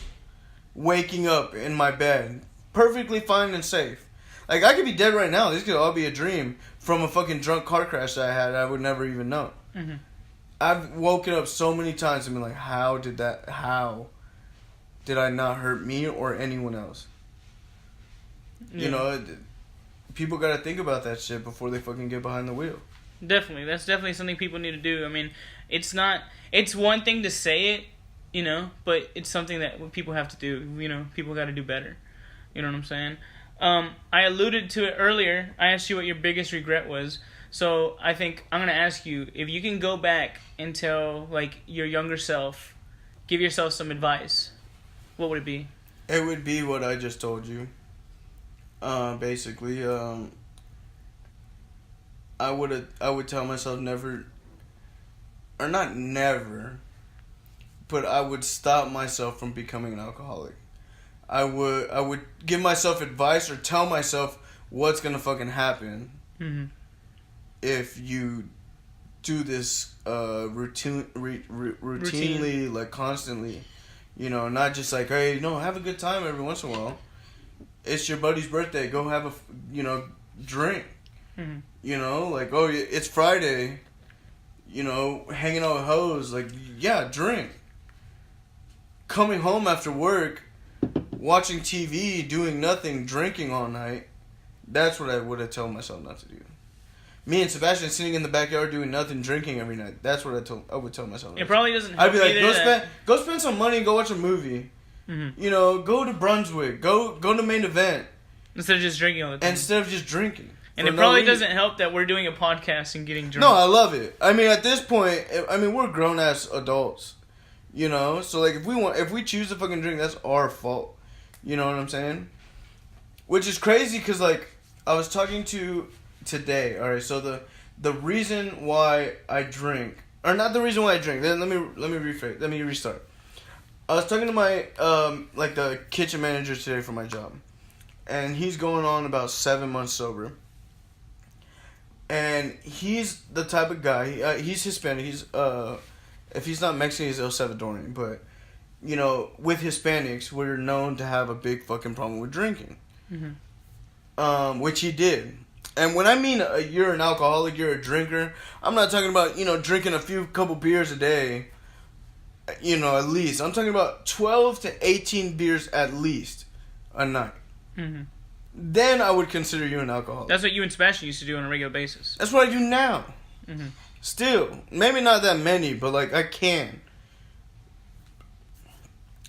Waking up in my bed, perfectly fine and safe. Like, I could be dead right now. This could all be a dream from a fucking drunk car crash that I had. I would never even know. Mm-hmm. I've woken up so many times and been like, how did I not hurt me or anyone else? Yeah. You know, people got to think about that shit before they fucking get behind the wheel. Definitely. That's definitely something people need to do. I mean, it's one thing to say it, you know, but it's something that people have to do. You know, people got to do better. You know what I'm saying? I alluded to it earlier. I asked you what your biggest regret was. So I think I'm gonna ask you if you can go back and tell like your younger self, give yourself some advice. What would it be? It would be what I just told you. Basically, I would tell myself never, or not never, but I would stop myself from becoming an alcoholic. I would give myself advice or tell myself what's gonna fucking happen if you do this routinely, like constantly. You know, not just like, hey, have a good time every once in a while. It's your buddy's birthday. Go have a, drink. You know, like, oh, it's Friday. Hanging out with hoes. Like, yeah, drink. Coming home after work, watching TV, doing nothing, drinking all night. That's what I would have told myself not to do. Me and Sebastian sitting in the backyard doing nothing, drinking every night. That's what I would tell myself. It probably doesn't help. I'd be like, go spend some money and go watch a movie. Go to Brunswick. Go to Main Event. Instead of just drinking all the time. Instead of just drinking. And it probably doesn't help that we're doing a podcast and getting drunk. No, I love it. I mean, at this point, we're grown ass adults. So like if we choose to fucking drink, that's our fault. You know what I'm saying? Which is crazy because like I was talking to today. All right, so the reason why I drink, or not the reason why I drink. Let me rephrase. Let me restart. I was talking to my like the kitchen manager today for my job, and he's going on about 7 months sober. And he's the type of guy. He's Hispanic. He's if he's not Mexican, he's El Salvadorian. But with Hispanics, we're known to have a big fucking problem with drinking. Which he did. And when I mean you're an alcoholic, you're a drinker, I'm not talking about, drinking a couple beers a day, at least. I'm talking about 12 to 18 beers at least a night. Then I would consider you an alcoholic. That's what you and Sebastian used to do on a regular basis. That's what I do now. Still. Maybe not that many, but like I can.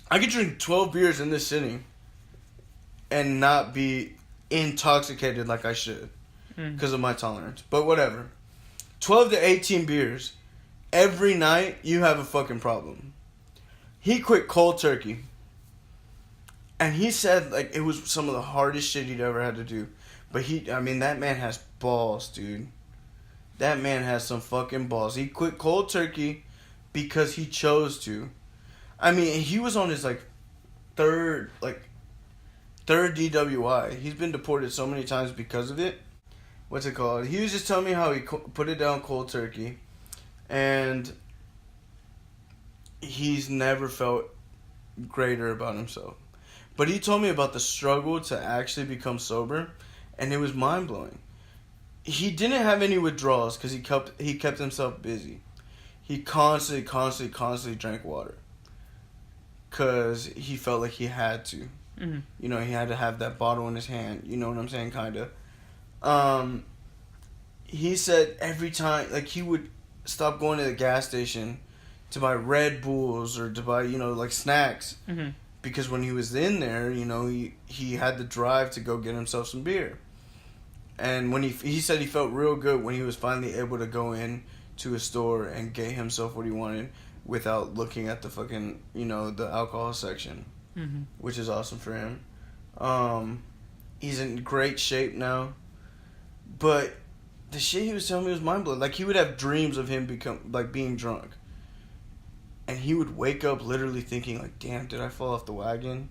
I could drink 12 beers in this sitting and not be intoxicated like I should because of my tolerance. But whatever. 12 to 18 beers every night, you have a fucking problem. He quit cold turkey. And he said like it was some of the hardest shit he'd ever had to do. But that man has balls, dude. That man has some fucking balls. He quit cold turkey because he chose to. I mean, he was on his third DWI. He's been deported so many times because of it. What's it called? He was just telling me how he put it down cold turkey, and he's never felt greater about himself. But he told me about the struggle to actually become sober, and it was mind blowing. He didn't have any withdrawals because he kept himself busy. He constantly drank water. Because he felt like he had to. He had to have that bottle in his hand. You know what I'm saying? Kind of. He said every time, he would stop going to the gas station to buy Red Bulls or to buy, snacks. Because when he was in there, he had the drive to go get himself some beer. And when he said he felt real good when he was finally able to go in to a store and get himself what he wanted without looking at the fucking, the alcohol section, which is awesome for him. He's in great shape now, but the shit he was telling me was mind-blowing. Like, he would have dreams of him being drunk, and he would wake up literally thinking, like, damn, did I fall off the wagon?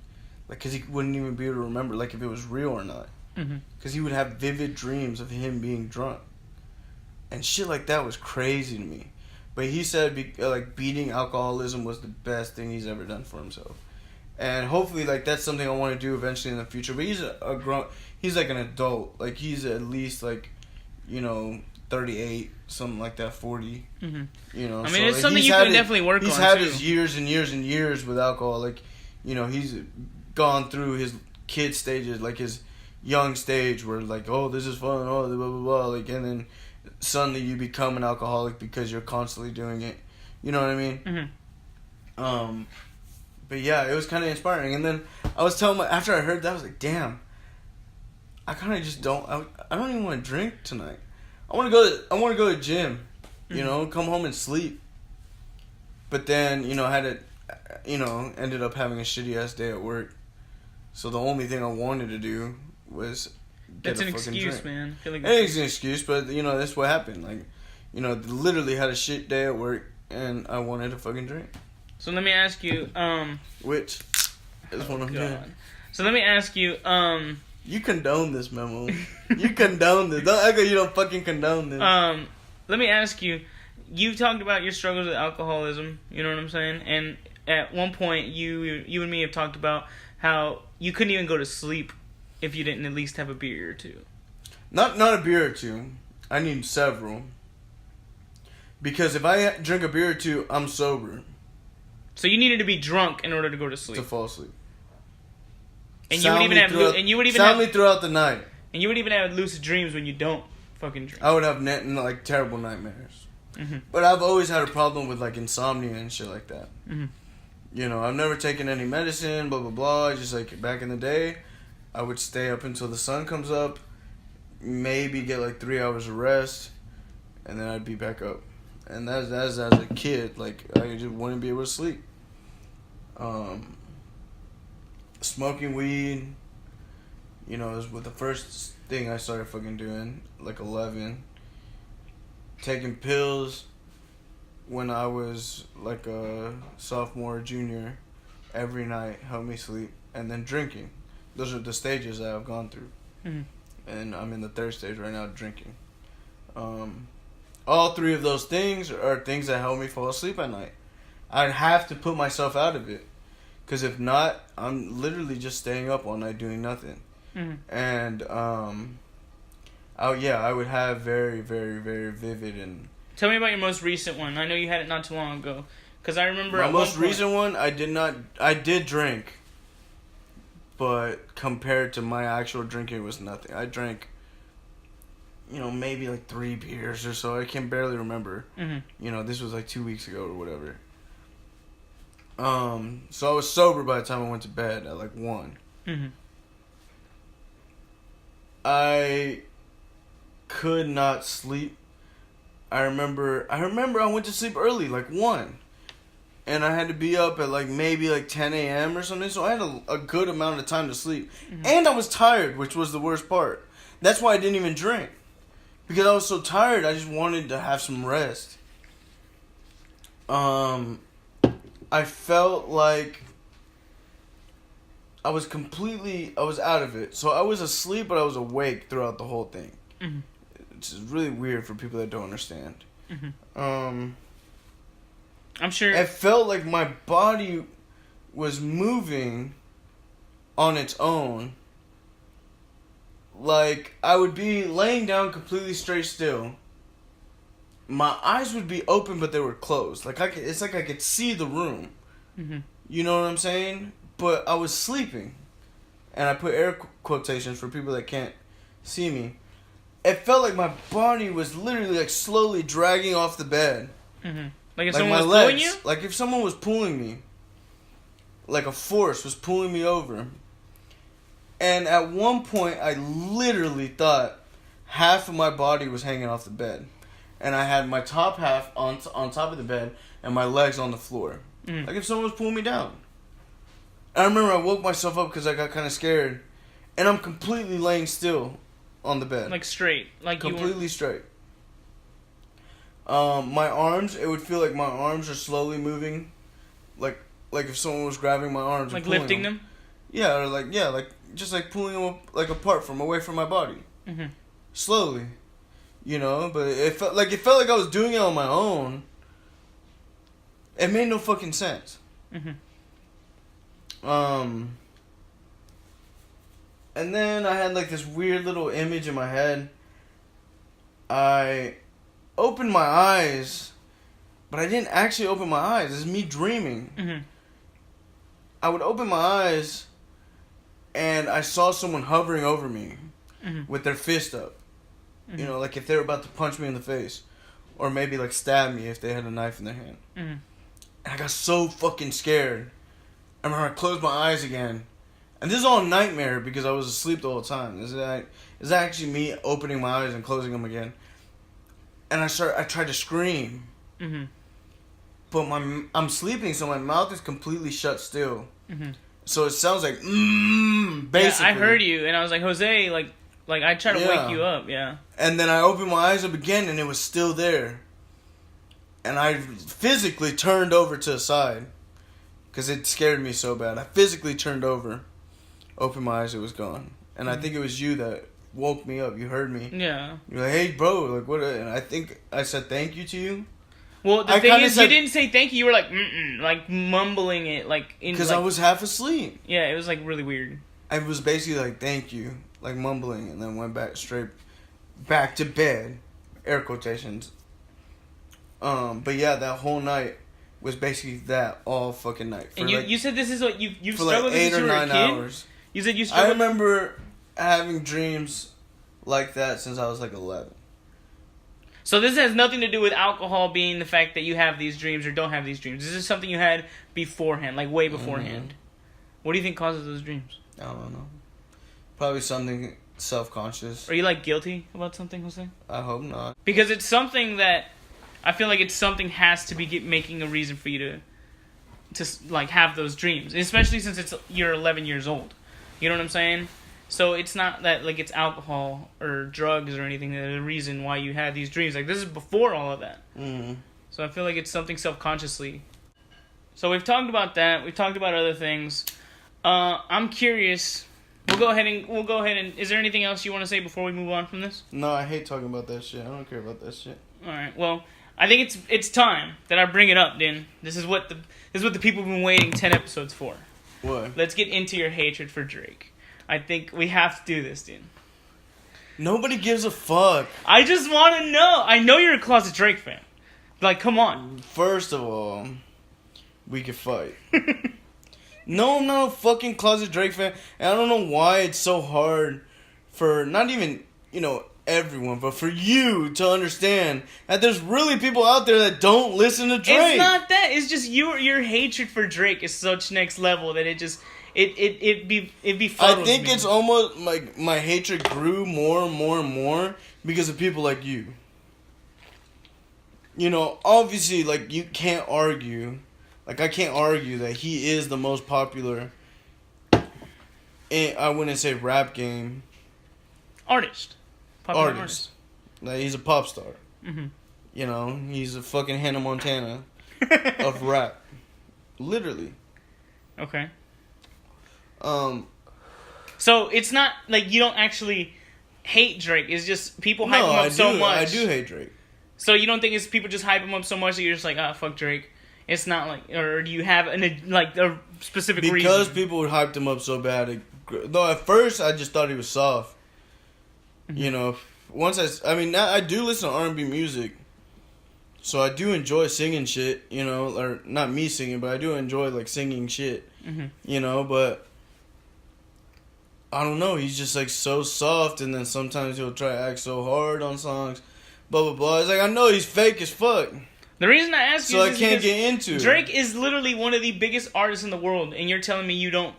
Like, because he wouldn't even be able to remember, like, if it was real or not. Because he would have vivid dreams of him being drunk. And shit like that was crazy to me. But he said, beating alcoholism was the best thing he's ever done for himself. And hopefully, that's something I want to do eventually in the future. But he's he's like an adult. Like, he's at least, 38, something like that, 40. It's something you can definitely work on, He's had his years and years and years with alcohol. He's gone through his kid stages, his young stage where, oh, this is fun, oh, blah, blah, blah. And then suddenly you become an alcoholic because you're constantly doing it. You know what I mean? But yeah, it was kind of inspiring. And then I was telling after I heard that, I was like, damn, I kind of just don't. I don't even want to drink tonight. I want to go to gym, you know, come home and sleep. But then, you know, ended up having a shitty ass day at work. So the only thing I wanted to do was get That's a an fucking excuse, drink. man. I feel like It's an excuse, but you know that's what happened. Like, you know, literally had a shit day at work, and I wanted a fucking drink. So let me ask you, which is what I'm doing. So let me ask you, you condone this, Memo. You condone this. Don't act like you don't fucking condone this. Let me ask you, you talked about your struggles with alcoholism, you know what I'm saying? And at one point, you and me have talked about how you couldn't even go to sleep if you didn't at least have a beer or two. Not a beer or two. I need several. Because if I drink a beer or two, I'm sober. So you needed to be drunk in order to go to sleep. To fall asleep. And you would even have soundly throughout the night. And you would even have lucid dreams when you don't fucking drink. I would have like terrible nightmares. Mm-hmm. But I've always had a problem with like insomnia and shit like that. Mm-hmm. You know, I've never taken any medicine, blah blah blah. Just like back in the day, I would stay up until the sun comes up, maybe get like 3 hours of rest, and then I'd be back up. And that's as a kid, like I just wouldn't be able to sleep. Smoking weed, you know, was the first thing I started fucking doing, like 11. Taking pills when I was like a sophomore or junior every night helped me sleep. And then drinking. Those are the stages that I've gone through. Mm-hmm. And I'm in the third stage right now, drinking. All three of those things are things that help me fall asleep at night. I'd have to put myself out of it. Because if not, I'm literally just staying up all night doing nothing. Mm-hmm. And, I would have very, very, very vivid and... Tell me about your most recent one. I know you had it not too long ago. Because I remember... My most recent one, I did drink. But compared to my actual drinking, it was nothing. I drank, you know, maybe like 3 beers or so. I can barely remember. Mm-hmm. You know, this was like 2 weeks ago or whatever. So I was sober by the time I went to bed at like 1. Mm-hmm. I could not sleep. I remember I went to sleep early, like 1. And I had to be up at like maybe like 10 a.m. or something. So I had a good amount of time to sleep. Mm-hmm. And I was tired, which was the worst part. That's why I didn't even drink. Because I was so tired, I just wanted to have some rest. I felt like I was out of it. So I was asleep, but I was awake throughout the whole thing. Mm-hmm. It's really weird for people that don't understand. Mm-hmm. I'm sure... It felt like my body was moving on its own. Like, I would be laying down completely straight still. My eyes would be open, but they were closed. Like, it's like I could see the room. Mm-hmm. You know what I'm saying? But I was sleeping. And I put air quotations for people that can't see me. It felt like my body was literally, like, slowly dragging off the bed. Mm-hmm. Like if someone was pulling you? Like if someone was pulling me. Like a force was pulling me over. And at one point, I literally thought half of my body was hanging off the bed. And I had my top half on top of the bed and my legs on the floor. Mm. Like if someone was pulling me down. And I remember I woke myself up because I got kind of scared. And I'm completely laying still on the bed. Like straight. Like completely straight. My arms, it would feel like my arms are slowly moving. Like if someone was grabbing my arms. Like lifting them? Yeah, or like just like pulling them like apart away from my body. Mm-hmm. Slowly. You know, but it felt like I was doing it on my own. It made no fucking sense. Mm-hmm. And then I had like this weird little image in my head. I opened my eyes, but I didn't actually open my eyes. It's me dreaming. Mm-hmm. I would open my eyes, and I saw someone hovering over me with their fist up. Mm-hmm. You know, like if they were about to punch me in the face. Or maybe like stab me if they had a knife in their hand. Mm-hmm. And I got so fucking scared. I remember I closed my eyes again. And this is all a nightmare because I was asleep the whole time. This is actually me opening my eyes and closing them again. And I tried to scream. Mm-hmm. But I'm sleeping, so my mouth is completely shut still. Mm-hmm. So it sounds like basically. Yeah, I heard you, and I was like, Jose, like I tried to wake you up, yeah. And then I opened my eyes up again, and it was still there. And I physically turned over to the side because it scared me so bad. I physically turned over, opened my eyes, it was gone. And I think it was you that woke me up. You heard me. Yeah. You're like, hey, bro, like what? And I think I said thank you to you. Well, the thing is, you didn't say thank you. You were like, like mumbling it, like in. Because like, I was half asleep. Yeah, it was like really weird. I was basically like, thank you, like mumbling, and then went straight back to bed, air quotations. But yeah, that whole night was basically that all fucking night. And you said this is what you've for struggled like 8 with since or you were 9 a kid? hours. You said you struggled. I remember having dreams like that since I was like 11. So this has nothing to do with alcohol being the fact that you have these dreams or don't have these dreams. This is something you had beforehand, like way beforehand. What do you think causes those dreams? I don't know. Probably something self-conscious. Are you like guilty about something, Jose? I hope not. Because it's something that I feel like has to be making a reason for you to like have those dreams, especially since you're 11 years old. You know what I'm saying? So it's not that like it's alcohol or drugs or anything that is the reason why you had these dreams. Like this is before all of that. Mm-hmm. So I feel like it's something self-consciously. So we've talked about that. We've talked about other things. I'm curious. We'll go ahead and. Is there anything else you want to say before we move on from this? No, I hate talking about that shit. I don't care about that shit. All right. Well, I think it's time that I bring it up, Din. This is what the people have been waiting 10 episodes for. What? Let's get into your hatred for Drake. I think we have to do this, Din. Nobody gives a fuck. I just want to know. I know you're a closet Drake fan. Like, come on. First of all, we could fight. No, I'm not a fucking closet Drake fan. And I don't know why it's so hard for not even, everyone, but for you to understand that there's really people out there that don't listen to Drake. It's not that. It's just your hatred for Drake is such next level that it just it befuddles I think me. it's almost like my hatred grew more and more and more because of people like you. Obviously, like, you can't argue. Like, I can't argue that he is the most popular, I wouldn't say rap game. Artist. Popular artist. Like, he's a pop star. Mm-hmm. He's a fucking Hannah Montana of rap. Literally. Okay. So it's not like you don't actually hate Drake. It's just people hype him up so much. I do hate Drake. So you don't think it's people just hype him up so much that you're just like, fuck Drake. It's not like, or do you have a specific reason? Because people hyped him up so bad. Though at first I just thought he was soft. Mm-hmm. Once I do listen to R&B music. So I do enjoy singing shit, or not me singing, but I do enjoy like singing shit. Mm-hmm. But I don't know, he's just like so soft, and then sometimes he'll try to act so hard on songs, blah blah blah. It's like, I know he's fake as fuck. The reason I ask you so is I can't get into Drake is literally one of the biggest artists in the world, and you're telling me you're not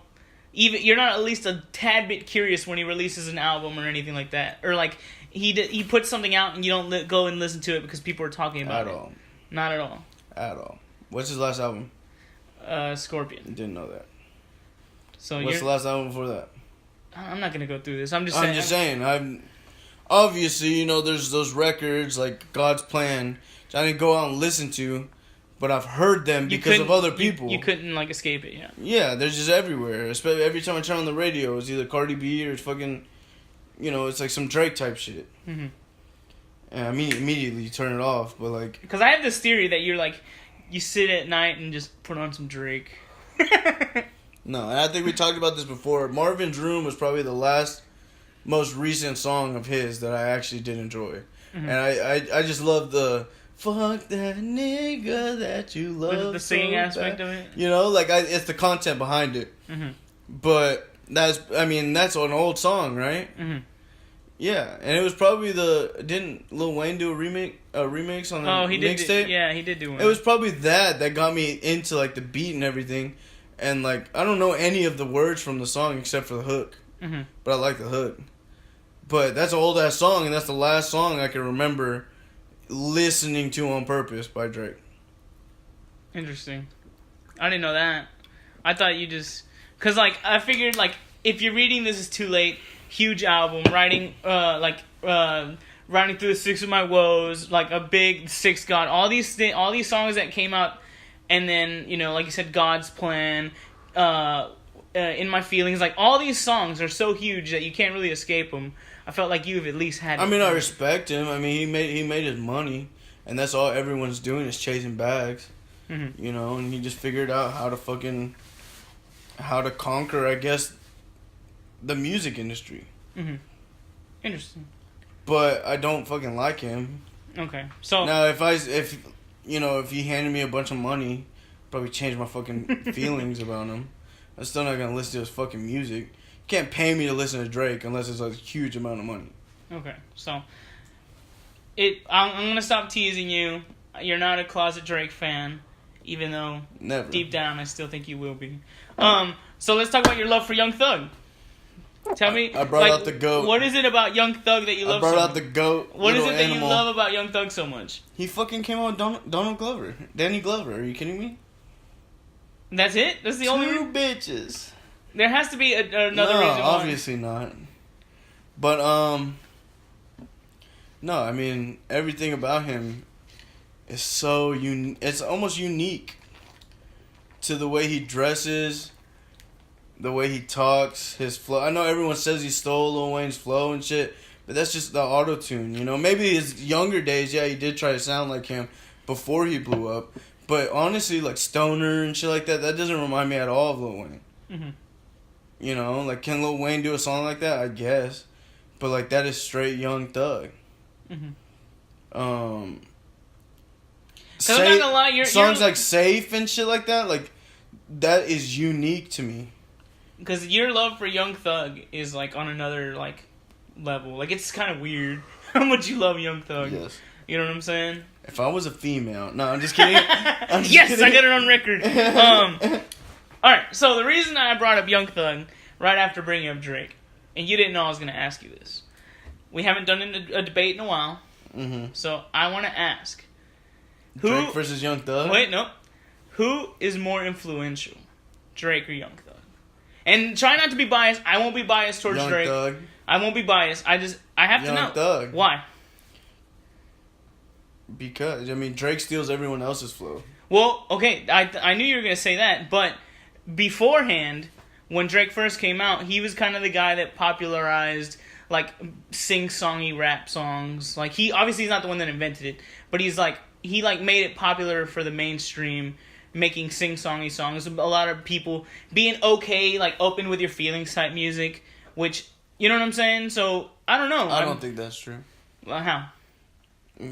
at least a tad bit curious when he releases an album or anything like that, or like he puts something out and you don't go and listen to it because people are talking about it. At all. Not at all. At all. What's his last album? Scorpion. Didn't know that. So what's the last album before that? I'm not gonna go through this. I'm just saying. I'm obviously, there's those records like God's Plan, which I didn't go out and listen to, but I've heard them because of other people. You couldn't like escape it, yeah. Yeah, they're just everywhere. Especially every time I turn on the radio, it's either Cardi B or it's fucking, it's like some Drake type shit. Mm-hmm. And I mean, immediately turn it off, but like, because I have this theory that you're like, you sit at night and just put on some Drake. No, and I think we talked about this before. Marvin's Room was probably the most recent song of his that I actually did enjoy. Mm-hmm. And I just love the fuck that nigga that you love. The singing so aspect bad. of it? It's the content behind it. Mm-hmm. But that's an old song, right? Mm-hmm. Yeah, and it was probably didn't Lil Wayne do a remix on the mixtape? Yeah, he did do one. It was probably that got me into like the beat and everything, and like I don't know any of the words from the song except for the hook, but I like the hook. But that's an old ass song, and that's the last song I can remember listening to on purpose by Drake. Interesting. I didn't know that. I thought you just... Because, like, I figured, like, if you're reading This Is Too Late, huge album, riding through the six of my woes, like, a big Six God, all these songs that came out, and then, you know, like you said, God's Plan, In My Feelings, like, all these songs are so huge that you can't really escape them. I felt like you've at least had... I mean, I respect him. I mean, he made his money, and that's all everyone's doing is chasing bags. You know, and he just figured out how to conquer, I guess, the music industry. Interesting. But I don't fucking like him. Okay, so now if he handed me a bunch of money, I'd probably change my fucking feelings about him. I'm still not gonna listen to his fucking music. You can't pay me to listen to Drake unless it's a huge amount of money. Okay, so I'm gonna stop teasing you. You're not a closet Drake fan. Even though deep down I still think you will be. So let's talk about your love for Young Thug. Tell me. I brought out the GOAT. What is it about Young Thug that you love so much? I brought out the GOAT. What is it that you love about Young Thug so much? He fucking came out with Donald Glover. Danny Glover. Are you kidding me? That's it? That's the only reason? 2 bitches. There has to be another reason why. Obviously not. But, no, I mean, everything about him... It's so it's almost unique to the way he dresses, the way he talks, his flow. I know everyone says he stole Lil Wayne's flow and shit, but that's just the auto-tune, you know? Maybe his younger days, yeah, he did try to sound like him before he blew up, but honestly, like Stoner and shit like that doesn't remind me at all of Lil Wayne. You know, like, can Lil Wayne do a song like that? I guess. But, like, that is straight Young Thug. I'm not gonna lie, songs like Safe and shit like that, like, that is unique to me. Because your love for Young Thug is, like, on another, like, level. Like, it's kind of weird how much you love Young Thug. Yes. You know what I'm saying? If I was a female... No, I'm just kidding. Yes, I got it on record. Alright, so the reason I brought up Young Thug right after bringing up Drake, and you didn't know I was going to ask you this. We haven't done a debate in a while, so I want to ask... Drake versus Young Thug? Wait, no. Who is more influential, Drake or Young Thug? And try not to be biased. I won't be biased towards Drake. Young Thug. I won't be biased. I have to know. Young Thug. Why? Because, I mean, Drake steals everyone else's flow. Well, okay, I knew you were going to say that, but beforehand, when Drake first came out, he was kind of the guy that popularized, like, sing-songy rap songs. Like, he's not the one that invented it, but he made it popular for the mainstream, making sing-songy songs. A lot of people being okay, like, open with your feelings type music, which, you know what I'm saying? So, I don't know. I don't think that's true. Well, how?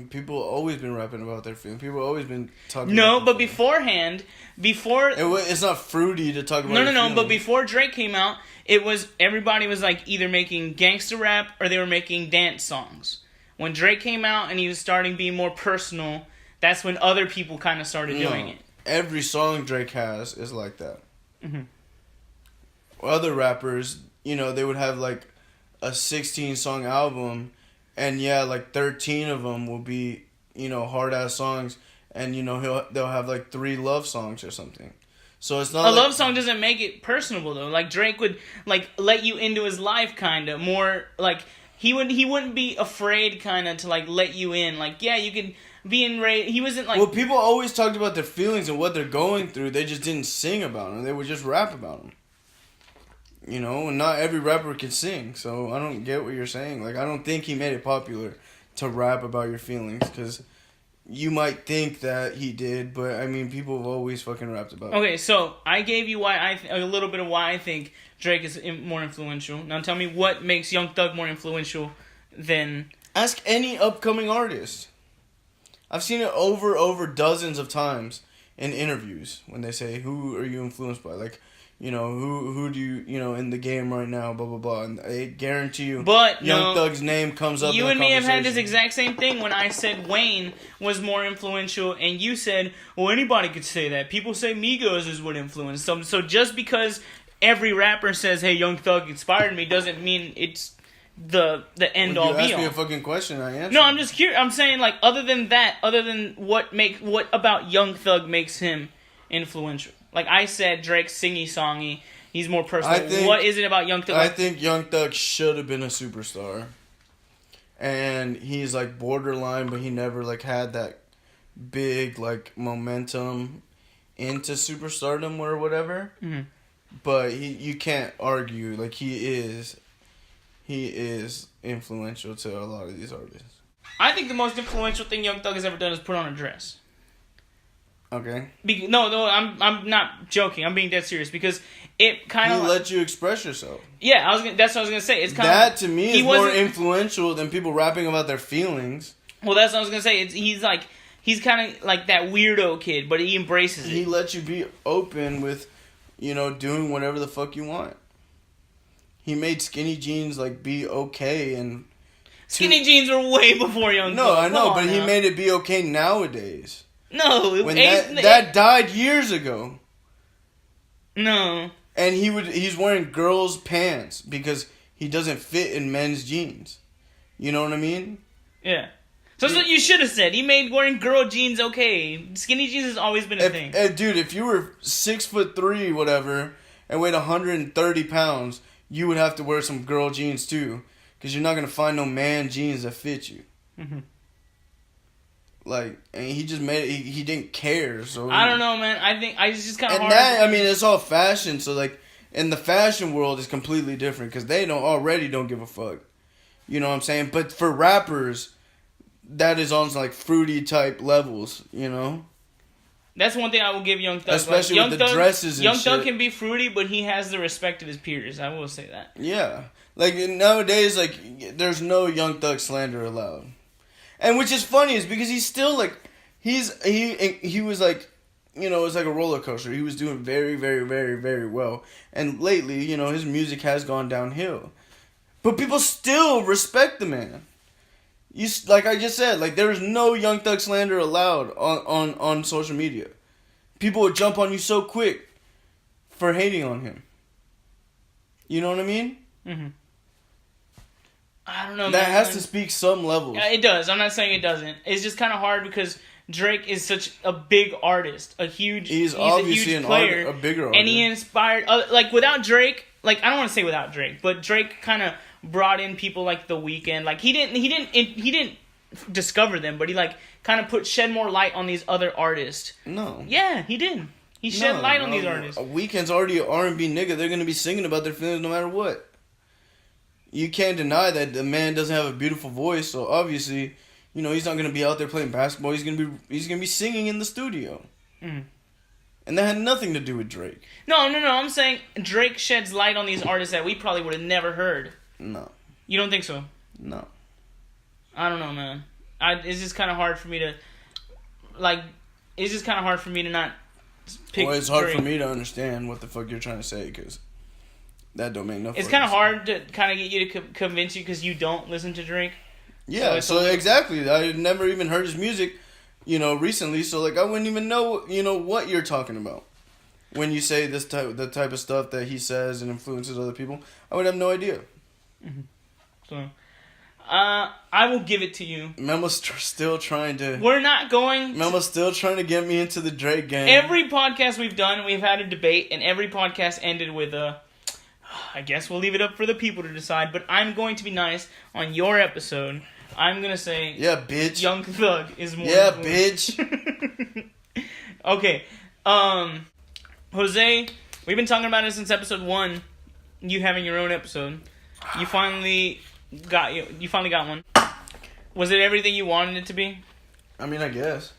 People always been rapping about their feelings. People always been talking about but beforehand, it's not fruity to talk about No, but before Drake came out, everybody was, like, either making gangster rap or they were making dance songs. When Drake came out and he was starting being more personal... That's when other people kind of started doing it. Every song Drake has is like that. Other rappers, you know, they would have like a 16-song album, and yeah, like 13 of them will be, you know, hard-ass songs, and, you know, they'll have like 3 love songs or something. So it's not a love song doesn't make it personable, though. Like, Drake would, like, let you into his life, kind of. More, like, he wouldn't be afraid, kind of, to, like, let you in. Like, yeah, you could... He wasn't like... Well, people always talked about their feelings and what they're going through. They just didn't sing about them. They would just rap about them. You know, and not every rapper can sing. So I don't get what you're saying. Like, I don't think he made it popular to rap about your feelings. Because you might think that he did, but, I mean, people have always fucking rapped about it. Okay, so I gave you a little bit of why I think Drake is more influential. Now tell me what makes Young Thug more influential than... Ask any upcoming artist. I've seen it over dozens of times in interviews when they say, who are you influenced by? Like, who do you in the game right now, blah blah blah, and I guarantee you, but Young Thug's name comes up. You in and the me have had this conversation. exact same thing when I said Wayne was more influential, and you said, well, anybody could say that. People say Migos is what influenced them. So just because every rapper says, hey, Young Thug inspired me, doesn't mean it's the end all be all. You asked me a fucking question, I answered. No, I'm just curious. I'm saying, like, other than what about Young Thug makes him influential? Like I said, Drake's singy-songy. He's more personal. What is it about Young Thug? I think Young Thug should have been a superstar. And he's, like, borderline, but he never, like, had that big, like, momentum into superstardom or whatever. Mm-hmm. But you can't argue. Like, he is influential to a lot of these artists. I think the most influential thing Young Thug has ever done is put on a dress. Okay. No, I'm not joking. I'm being dead serious because it kind of let you express yourself. Yeah, that's what I was gonna say. It's kind that to me is more wasn't influential than people rapping about their feelings. Well, that's what I was gonna say. He's kind of like that weirdo kid, but he embraces it. He lets you be open with, doing whatever the fuck you want. He made skinny jeans like be okay and. Skinny jeans were way before Young Thug. No, I know, but he made it be okay nowadays. No, when that died years ago. No. And he's wearing girls' pants because he doesn't fit in men's jeans. You know what I mean? Yeah. So that's what you should have said. He made wearing girl jeans okay. Skinny jeans has always been a thing. Dude, if you were 6'3", whatever, and weighed 130 pounds, you would have to wear some girl jeans too, because you're not gonna find no man jeans that fit you. Mm-hmm. Like, and he just made it. He didn't care. So I don't know, man. I think it's just kind of hard. And it's all fashion. So like, in the fashion world, is completely different because they don't give a fuck. You know what I'm saying? But for rappers, that is on like fruity type levels. That's one thing I will give Young Thug. Especially with the dresses and Young shit. Thug can be fruity, but he has the respect of his peers. I will say that. Yeah. Like, nowadays, like, there's no Young Thug slander allowed. And which is funny is because he's still, like, he was, like, it's like a roller coaster. He was doing very, very, very, very well. And lately, his music has gone downhill. But people still respect the man. Like I just said, like, there is no Young Thug slander allowed on social media. People would jump on you so quick for hating on him. You know what I mean? Mm-hmm. I don't know. That has to speak some levels. Yeah, it does. I'm not saying it doesn't. It's just kind of hard because Drake is such a big artist, he's obviously a huge player, a bigger artist, and he inspired. Like without Drake, like I don't want to say without Drake, but Drake kind of brought in people like The Weeknd. Like he didn't discover them, but he like kind of shed more light on these other artists. No. Yeah, he did. He shed light on these artists. Weeknd's already an R&B nigga. They're gonna be singing about their feelings no matter what. You can't deny that the man doesn't have a beautiful voice, so obviously, he's not gonna be out there playing basketball. He's gonna be singing in the studio, and that had nothing to do with Drake. No. I'm saying Drake sheds light on these artists that we probably would have never heard. No. You don't think so? No. I don't know, man. It's just kind of hard for me to, like. It's just kind of hard for me to not pick. Well, it's hard Drake. for me to understand what the fuck you're trying to say because. That don't make no. It's kind of hard to kind of get you to convince you because you don't listen to Drake. Yeah, so exactly. I never even heard his music, recently. So like, I wouldn't even know, what you're talking about when you say the type of stuff that he says and influences other people. I would have no idea. Mm-hmm. So, I will give it to you. Memo's still trying to. We're not going. Memo's still trying to get me into the Drake game. Every podcast we've done, we've had a debate, and every podcast ended with a. I guess we'll leave it up for the people to decide, but I'm going to be nice on your episode. I'm going to say... Yeah, bitch. Young Thug is more... Yeah, bitch. Okay. Jose, we've been talking about it since episode 1. You having your own episode. You finally got one. Was it everything you wanted it to be? I mean, I guess.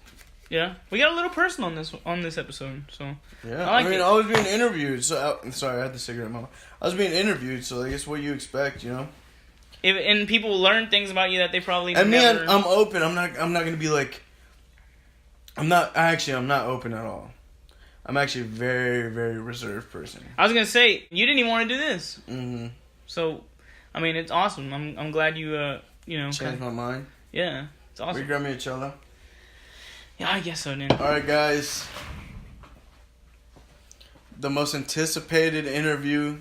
Yeah, we got a little personal on this episode, so yeah. I was being interviewed. So sorry, I had the cigarette in my mouth. I was being interviewed, so I guess what you expect, And people learn things about you that they probably. And never... me, I'm open. I'm not gonna be like. I'm not open at all. I'm actually a very, very reserved person. I was gonna say you didn't even want to do this. Mm-hmm. So, I mean, it's awesome. I'm glad you Changed my mind. Yeah, it's awesome. Will you grab me a cello? Yeah, I guess so, dude. All right, guys. The most anticipated interview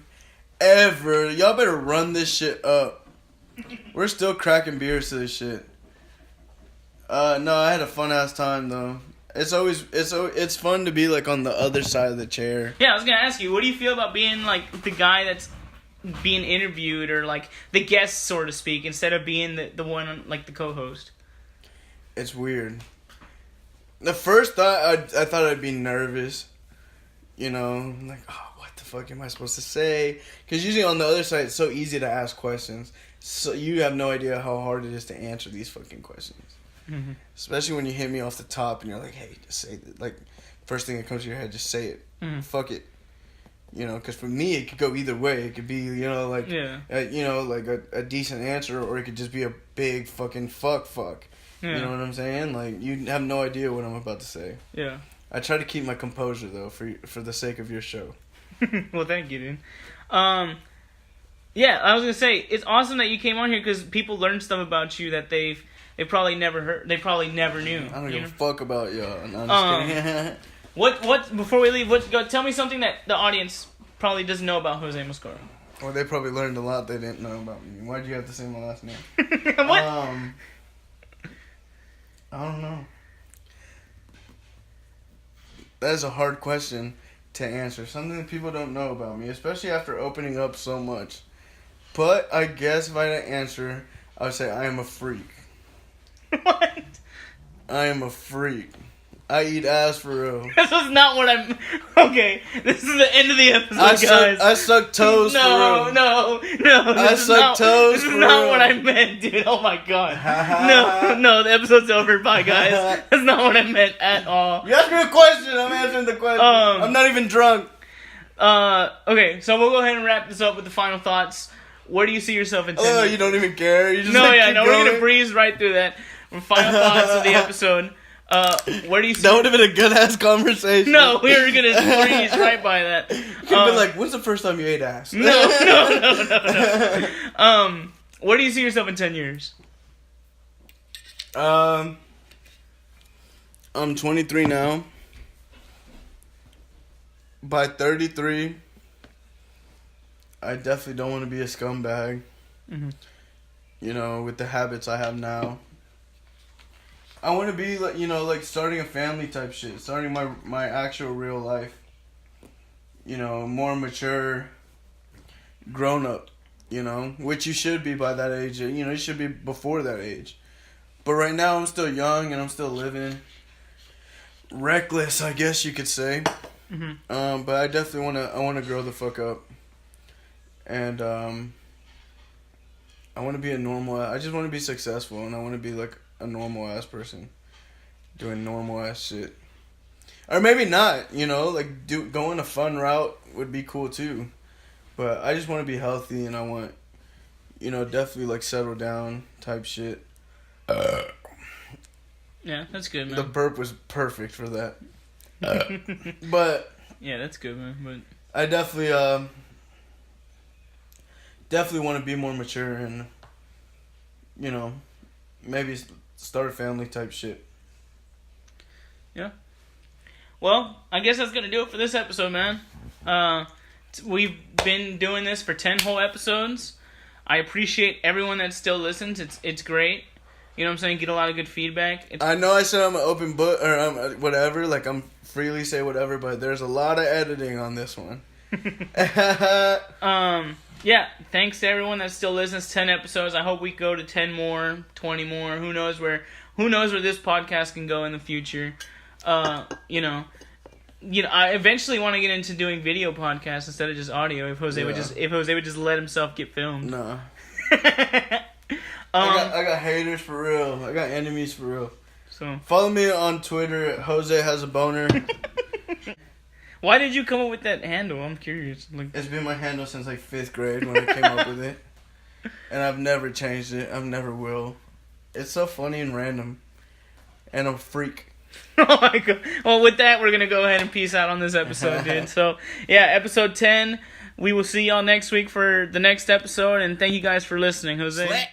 ever. Y'all better run this shit up. We're still cracking beers to this shit. No, I had a fun ass time though. It's fun to be like on the other side of the chair. Yeah, I was gonna ask you, what do you feel about being like the guy that's being interviewed or like the guest, so to speak, instead of being the one like the co-host? It's weird. The first thought I thought I'd be nervous. You know, like, oh, what the fuck am I supposed to say? Because usually on the other side, it's so easy to ask questions. So you have no idea how hard it is to answer these fucking questions. Mm-hmm. Especially when you hit me off the top and you're like, hey, just say it. Like, first thing that comes to your head, just say it. Mm-hmm. Fuck it. You know, because for me, it could go either way. It could be, you know, like, a decent answer, or it could just be a big fucking fuck. Yeah. You know what I'm saying? Like, you have no idea what I'm about to say. Yeah. I try to keep my composure, though, for the sake of your show. Well, thank you, dude. Yeah, I was gonna say, it's awesome that you came on here because people learn stuff about you that they probably never heard. They probably never knew. I don't give a fuck about y'all. No, I'm just kidding. What? Before we leave, tell me something that the audience probably doesn't know about Jose Mascaro. Well, they probably learned a lot they didn't know about me. Why'd you have to say my last name? What? I don't know. That is a hard question to answer. Something that people don't know about me, especially after opening up so much. But I guess if I had to answer, I would say I am a freak. What? I am a freak. I eat ass for real. This is not what I'm... Okay, this is the end of the episode, guys. I suck toes for real. No. I suck toes This for is not real. what I meant, dude. Oh my god. No, the episode's over. Bye, guys. That's not what I meant at all. You asked me a question. I'm answering the question. I'm not even drunk. Okay, so we'll go ahead and wrap this up with the final thoughts. Where do you see yourself in 10 years? Oh, you don't even care. You just No, keep we're going. gonna breeze right through that. Final thoughts of the episode. Where do you see... That would have been a good ass conversation. No, we were gonna breeze right by that. You'd be like, when's the first time you ate ass? No. Where do you see yourself in 10 years? I'm 23 now. By 33, I definitely don't want to be a scumbag. Mm-hmm. You know, with the habits I have now. I want to be, like, you know, like starting a family type shit. Starting my actual real life. You know, more mature, grown up, you know. Which you should be by that age. You know, you should be before that age. But right now I'm still young and I'm still living. Reckless, I guess you could say. Mm-hmm. But I definitely want to grow the fuck up. And I want to be a normal... I just want to be successful and I want to be like a normal ass person doing normal ass shit, or maybe not, you know, like going a fun route would be cool too, but I just want to be healthy and I want, you know, definitely like settle down type shit. Yeah, that's good, man. The burp was perfect for that. But yeah, that's good, man. But I definitely want to be more mature and, you know, maybe start a family type shit. Yeah. Well, I guess that's gonna do it for this episode, man. We've been doing this for 10 whole episodes. I appreciate everyone that still listens. It's great. You know what I'm saying? Get a lot of good feedback. I know I said I'm an open book or whatever. Like, I'm freely say whatever, but there's a lot of editing on this one. Yeah, thanks to everyone that still listens. 10 episodes. I hope we go to 10 more, 20 more. Who knows where this podcast can go in the future. You know, I eventually want to get into doing video podcasts instead of just audio. If Jose would just let himself get filmed. No. I got haters for real. I got enemies for real. So follow me on Twitter at Jose Has a Boner. Why did you come up with that handle? I'm curious. Like, it's been my handle since like 5th grade when I came up with it. And I've never changed it. I never will. It's so funny and random. And I'm a freak. Oh my god. Well, with that, we're gonna go ahead and peace out on this episode, dude. So, yeah, episode 10. We will see y'all next week for the next episode, and thank you guys for listening, Jose. Sweat.